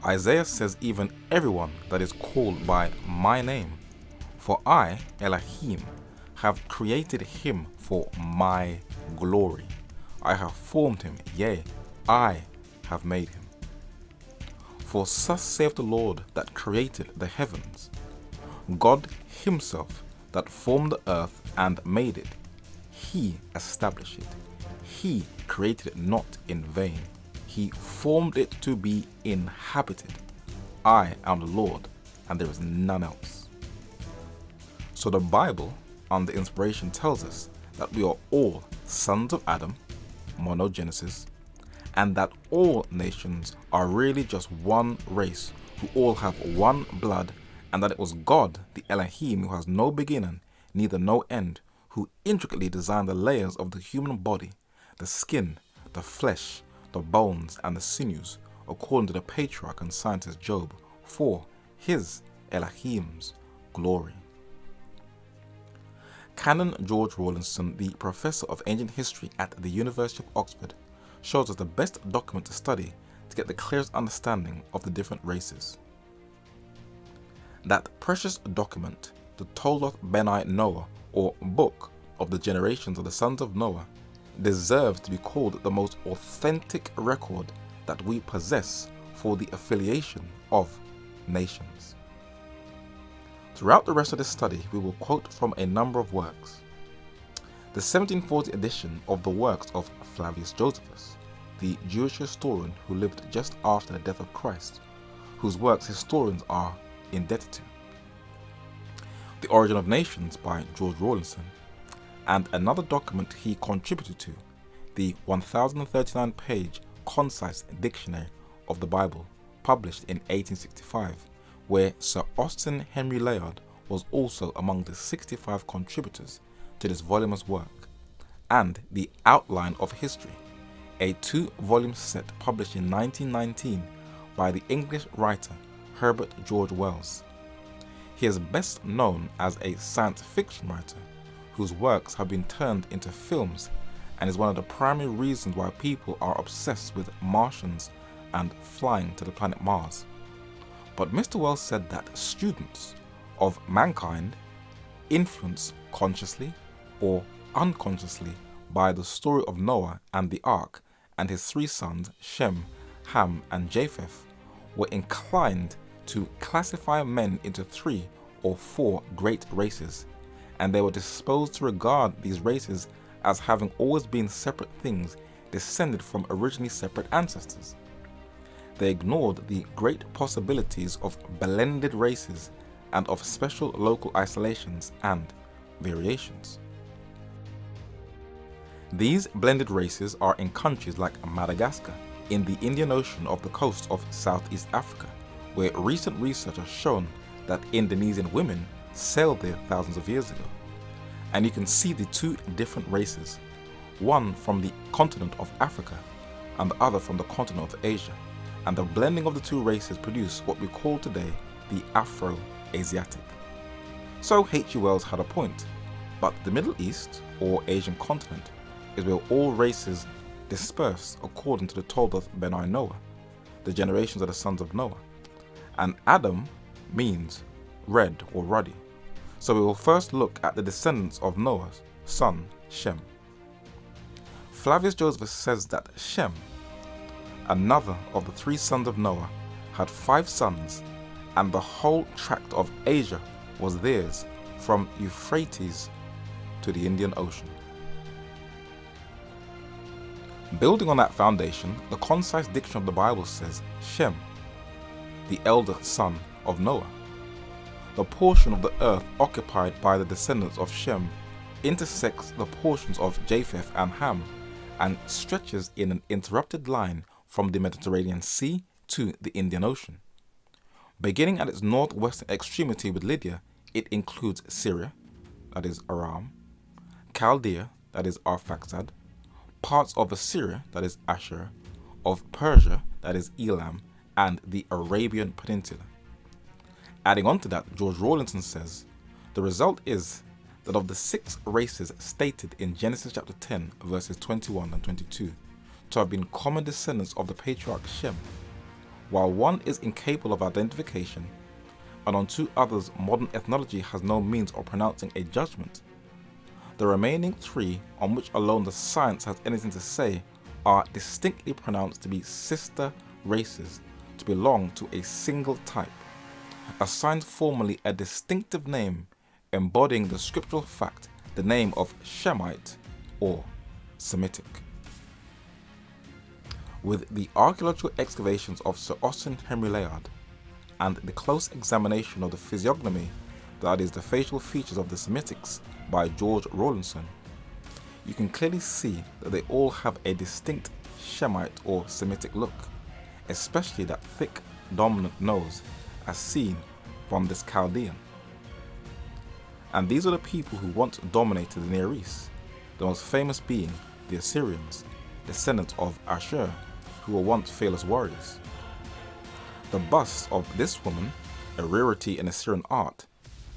Isaiah says, even everyone that is called by my name, for I, Elohim, have created him for my glory. I have formed him, yea, I have made him. For thus saith the Lord that created the heavens, God himself that formed the earth and made it, he established it. He created it not in vain. He formed it to be inhabited. I am the Lord, and there is none else. So the Bible, under inspiration, tells us that we are all sons of Adam, monogenesis, and that all nations are really just one race who all have one blood, and that it was God, the Elohim, who has no beginning, neither no end, who intricately designed the layers of the human body, the skin, the flesh, the bones, and the sinews, according to the patriarch and scientist Job, for his, Elohim's, glory. Canon George Rawlinson, the professor of ancient history at the University of Oxford, shows us the best document to study to get the clearest understanding of the different races. That precious document, the Toldot Benai Noah, or Book of the Generations of the Sons of Noah, deserves to be called the most authentic record that we possess for the affiliation of nations. Throughout the rest of this study, we will quote from a number of works. The 1740 edition of the works of Flavius Josephus, the Jewish historian who lived just after the death of Christ, whose works historians are indebted to. The Origin of Nations by George Rawlinson, and another document he contributed to, the 1039-page concise dictionary of the Bible, published in 1865, where Sir Austin Henry Layard was also among the 65 contributors to this voluminous work, and the Outline of History, a 2-volume set published in 1919 by the English writer Herbert George Wells. He is best known as a science fiction writer whose works have been turned into films, and is one of the primary reasons why people are obsessed with Martians and flying to the planet Mars. But Mr. Wells said that students of mankind, influenced consciously or unconsciously by the story of Noah and the Ark and his 3 sons, Shem, Ham, and Japheth, were inclined to classify men into 3 or 4 great races, and they were disposed to regard these races as having always been separate things descended from originally separate ancestors. They ignored the great possibilities of blended races and of special local isolations and variations. These blended races are in countries like Madagascar, in the Indian Ocean off the coast of Southeast Africa, where recent research has shown that Indonesian women sailed there thousands of years ago. And you can see the two different races, one from the continent of Africa and the other from the continent of Asia. And the blending of the two races produce what we call today the Afro-Asiatic. So H.G. Wells had a point, but the Middle East, or Asian continent, is where all races disperse according to the Toldoth Benai Noah, the generations of the sons of Noah. And Adam means red or ruddy. So we will first look at the descendants of Noah's son, Shem. Flavius Josephus says that Shem, another of the three sons of Noah, had 5 sons, and the whole tract of Asia was theirs from Euphrates to the Indian Ocean. Building on that foundation, the concise diction of the Bible says Shem, the elder son of Noah. The portion of the earth occupied by the descendants of Shem intersects the portions of Japheth and Ham and stretches in an interrupted line from the Mediterranean Sea to the Indian Ocean. Beginning at its northwestern extremity with Lydia, it includes Syria, that is Aram, Chaldea, that is Arphaxad, parts of Assyria, that is Ashur, of Persia, that is Elam, and the Arabian Peninsula. Adding on to that, George Rawlinson says, the result is that of the 6 races stated in Genesis chapter 10, verses 21 and 22, to have been common descendants of the patriarch Shem, while one is incapable of identification, and on 2 others modern ethnology has no means of pronouncing a judgment, the remaining 3, on which alone the science has anything to say, are distinctly pronounced to be sister races, to belong to a single type, assigned formally a distinctive name embodying the scriptural fact, the name of Shemite or Semitic. With the archaeological excavations of Sir Austin Henry Layard and the close examination of the physiognomy, that is the facial features of the Semitics, by George Rawlinson, you can clearly see that they all have a distinct Shemite or Semitic look, especially that thick, dominant nose as seen from this Chaldean. And these are the people who once dominated the Near East, the most famous being the Assyrians, descendants of Ashur, who were once fearless warriors. The bust of this woman, a rarity in Assyrian art,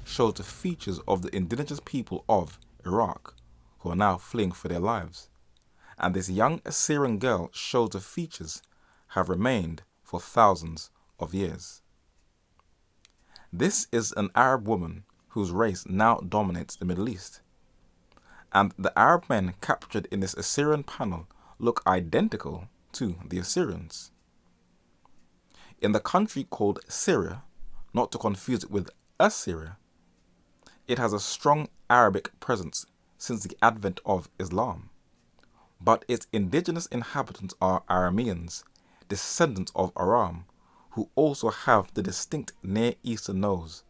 shows the features of the indigenous people of Iraq, who are now fleeing for their lives. And this young Assyrian girl shows the features have remained for thousands of years. This is an Arab woman whose race now dominates the Middle East. And the Arab men captured in this Assyrian panel look identical to the Assyrians. In the country called Syria, not to confuse it with Assyria, it has a strong Arabic presence since the advent of Islam. But its indigenous inhabitants are Arameans, descendants of Aram, who also have the distinct Near Eastern nose.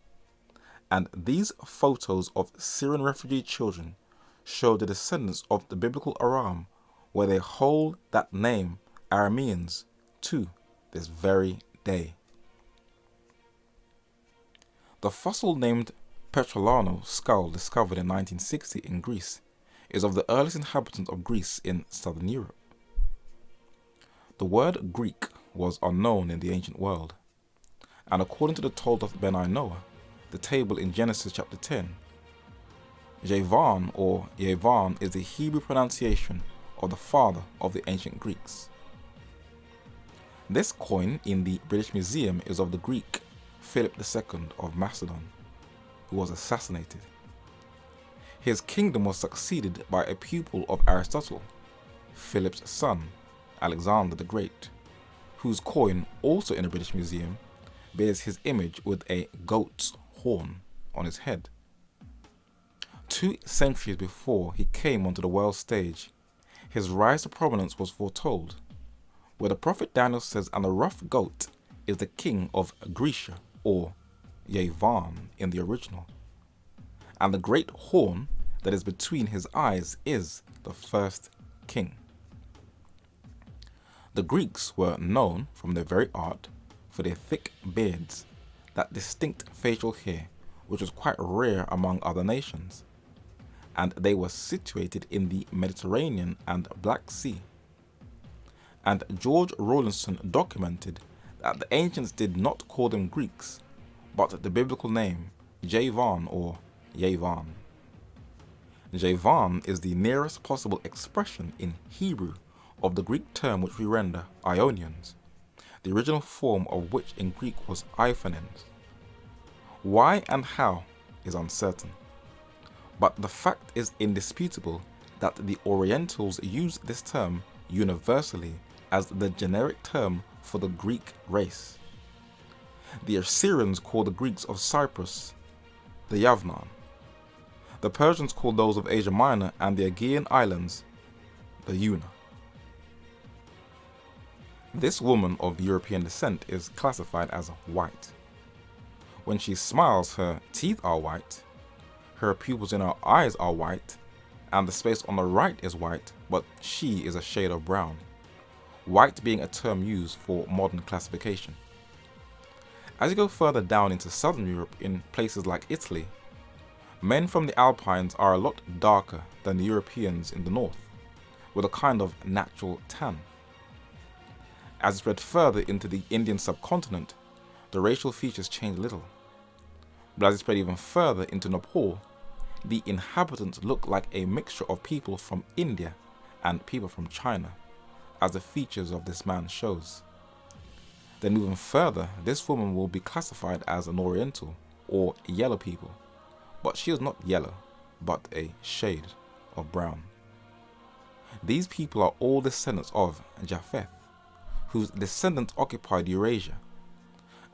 And these photos of Syrian refugee children show the descendants of the biblical Aram, where they hold that name Arameans to this very day. The fossil named Petrolano skull discovered in 1960 in Greece is of the earliest inhabitants of Greece in southern Europe. The word Greek was unknown in the ancient world, and according to the Toldoth Benai Noah, the table in Genesis chapter 10, Javan or Yavan is the Hebrew pronunciation of the father of the ancient Greeks. This coin in the British Museum is of the Greek Philip II of Macedon, who was assassinated. His kingdom was succeeded by a pupil of Aristotle, Philip's son, Alexander the Great, whose coin, also in the British Museum, bears his image with a goat's horn on his head. 2 centuries before he came onto the world stage, his rise to prominence was foretold, where the prophet Daniel says, and the rough goat is the king of Grecia, or Yavan in the original, and the great horn that is between his eyes is the first king. The Greeks were known from their very art for for their thick beards, that distinct facial hair which was quite rare among other nations, and they were situated in the Mediterranean and Black Sea. And George Rawlinson documented that the ancients did not call them Greeks, but the biblical name Javan or Yavan. Javan is the nearest possible expression in Hebrew of the Greek term which we render Ionians, the original form of which in Greek was Iphanens. Why and how is uncertain, but the fact is indisputable that the Orientals used this term universally as the generic term for the Greek race. The Assyrians called the Greeks of Cyprus the Yavnan. The Persians called those of Asia Minor and the Aegean Islands the Yuna. This woman of European descent is classified as white. When she smiles, her teeth are white, her pupils in her eyes are white, and the space on the right is white, but she is a shade of brown, white being a term used for modern classification. As you go further down into southern Europe, in places like Italy, men from the Alpines are a lot darker than the Europeans in the north, with a kind of natural tan. As you spread further into the Indian subcontinent, the racial features change little. But as you spread even further into Nepal, the inhabitants look like a mixture of people from India and people from China, as the features of this man shows. Then moving further, this woman will be classified as an Oriental or yellow people, but she is not yellow, but a shade of brown. These people are all descendants of Japheth, whose descendants occupied Eurasia,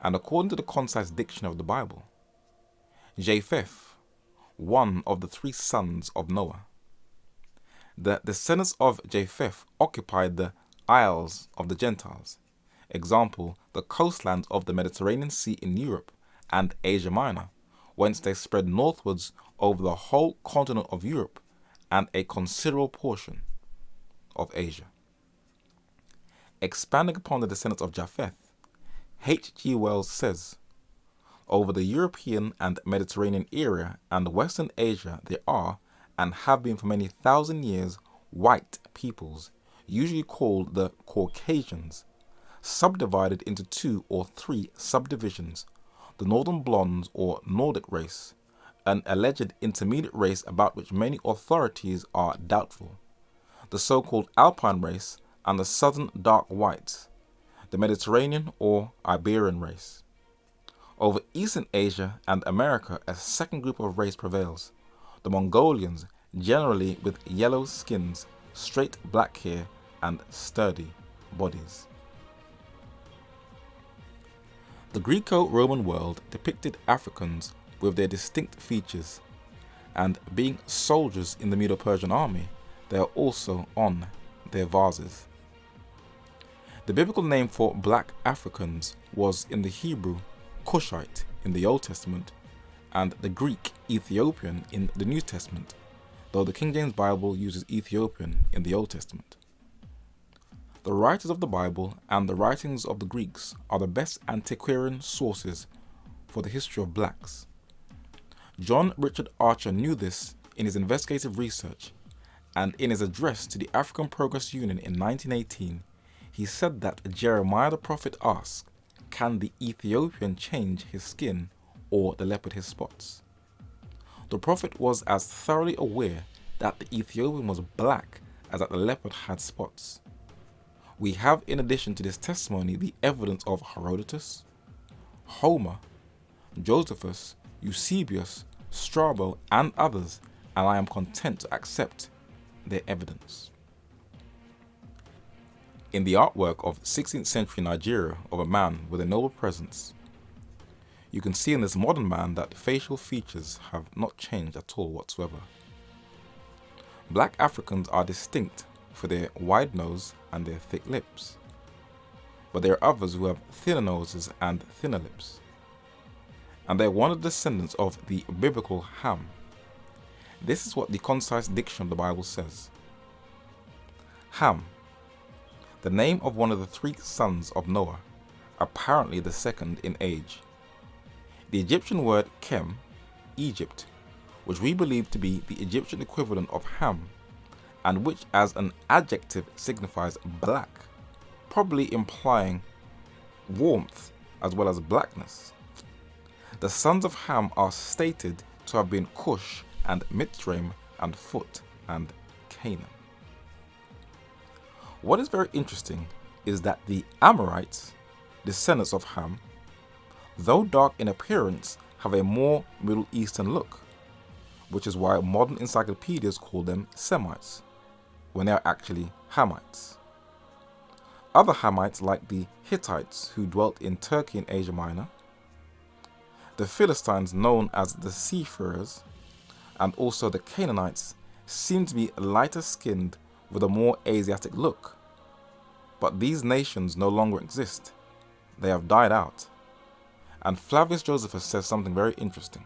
and according to the concise diction of the Bible, Japheth, one of the 3 sons of Noah. The descendants of Japheth occupied the Isles of the Gentiles, example, the coastlands of the Mediterranean Sea in Europe and Asia Minor, whence they spread northwards over the whole continent of Europe and a considerable portion of Asia. Expanding upon the descendants of Japheth, H.G. Wells says, over the European and Mediterranean area and Western Asia there are, and have been for many thousand years, white peoples, usually called the Caucasians, subdivided into 2 or 3 subdivisions: the Northern Blondes or Nordic race, an alleged intermediate race about which many authorities are doubtful, the so-called Alpine race, and the Southern Dark Whites, the Mediterranean or Iberian race. Over Eastern Asia and America, a second group of race prevails, the Mongolians, generally with yellow skins, straight black hair, and sturdy bodies. The Greco-Roman world depicted Africans with their distinct features, and being soldiers in the Medo-Persian army, they are also on their vases. The biblical name for black Africans was in the Hebrew Kushite in the Old Testament, and the Greek Ethiopian in the New Testament, though the King James Bible uses Ethiopian in the Old Testament. The writers of the Bible and the writings of the Greeks are the best antiquarian sources for the history of blacks. John Richard Archer knew this in his investigative research, and in his address to the African Progress Union in 1918, he said that Jeremiah the prophet asked, "Can the Ethiopian change his skin or the leopard his spots?" The prophet was as thoroughly aware that the Ethiopian was black as that the leopard had spots. We have, in addition to this testimony, the evidence of Herodotus, Homer, Josephus, Eusebius, Strabo, and others, and I am content to accept their evidence. In the artwork of 16th century Nigeria of a man with a noble presence, you can see in this modern man that facial features have not changed at all whatsoever. Black Africans are distinct for their wide nose and their thick lips, but there are others who have thinner noses and thinner lips, and they are one of the descendants of the biblical Ham. This is what the concise diction of the Bible says. Ham, the name of one of the 3 sons of Noah, apparently the second in age. The Egyptian word Kem, Egypt, which we believe to be the Egyptian equivalent of Ham, and which as an adjective signifies black, probably implying warmth as well as blackness. The sons of Ham are stated to have been Cush and Mitzrayim and Phut and Canaan. What is very interesting is that the Amorites, descendants of Ham, though dark in appearance, have a more Middle Eastern look, which is why modern encyclopedias call them Semites, when they are actually Hamites. Other Hamites, like the Hittites who dwelt in Turkey and Asia Minor, the Philistines known as the Seafarers, and also the Canaanites, seem to be lighter skinned with a more Asiatic look. But these nations no longer exist. They have died out. And Flavius Josephus says something very interesting.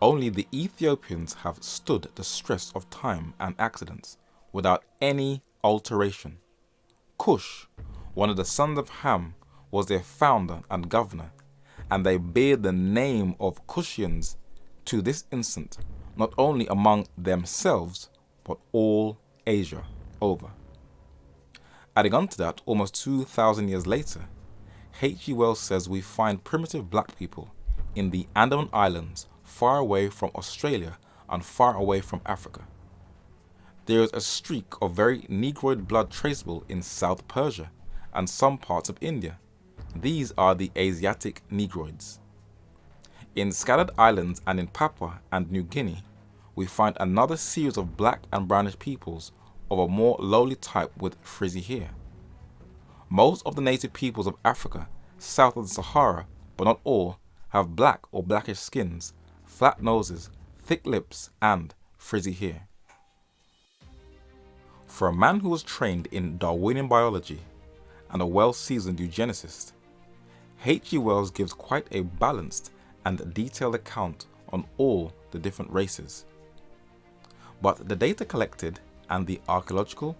Only the Ethiopians have stood the stress of time and accidents without any alteration. Cush, one of the sons of Ham, was their founder and governor, and they bear the name of Cushians to this instant, not only among themselves, but all Asia over. Adding on to that, almost 2,000 years later, H.G. Wells says we find primitive black people in the Andaman Islands, far away from Australia and far away from Africa. There is a streak of very Negroid blood traceable in South Persia and some parts of India. These are the Asiatic Negroids. In scattered islands and in Papua and New Guinea, we find another series of black and brownish peoples of a more lowly type with frizzy hair. Most of the native peoples of Africa, south of the Sahara, but not all, have black or blackish skins, flat noses, thick lips, and frizzy hair. For a man who was trained in Darwinian biology and a well-seasoned eugenicist, H.G. Wells gives quite a balanced and detailed account on all the different races. But the data collected and the archaeological,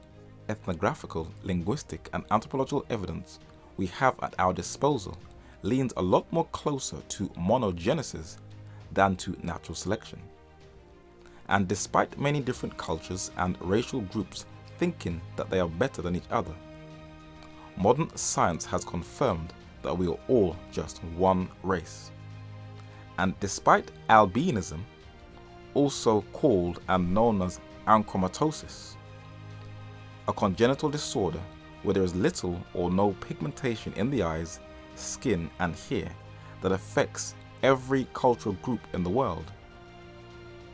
ethnographical, linguistic, and anthropological evidence we have at our disposal leans a lot more closer to monogenesis than to natural selection. And despite many different cultures and racial groups thinking that they are better than each other, modern science has confirmed that we are all just one race. And despite albinism, also called and known as achromatopsis, a congenital disorder where there is little or no pigmentation in the eyes, skin, and hair that affects every cultural group in the world,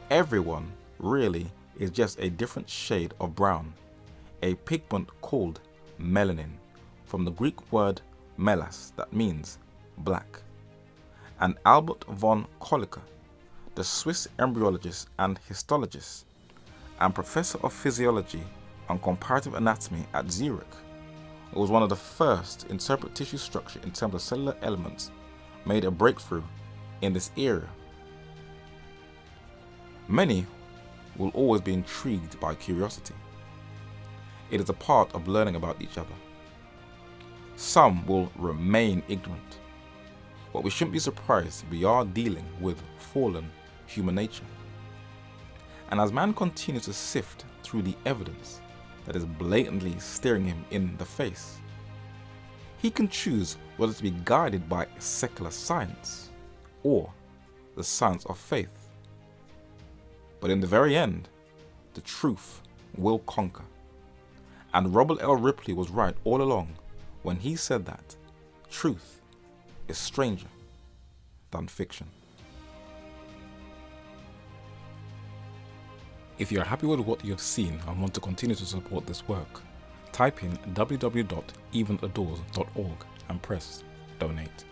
everyone really is just a different shade of brown, a pigment called melanin, from the Greek word melas, that means black. And Albert von Kolliker, the Swiss embryologist and histologist, and professor of physiology and comparative anatomy at Zurich, was one of the first to interpret tissue structure in terms of cellular elements, made a breakthrough in this area. Many will always be intrigued by curiosity. It is a part of learning about each other. Some will remain ignorant, but we shouldn't be surprised we are dealing with fallen human nature. And as man continues to sift through the evidence that is blatantly staring him in the face, he can choose whether to be guided by secular science or the science of faith. But in the very end, the truth will conquer. And Robert L. Ripley was right all along when he said that truth is stranger than fiction. If you are happy with what you have seen and want to continue to support this work, type in www.eventhedoors.org and press donate.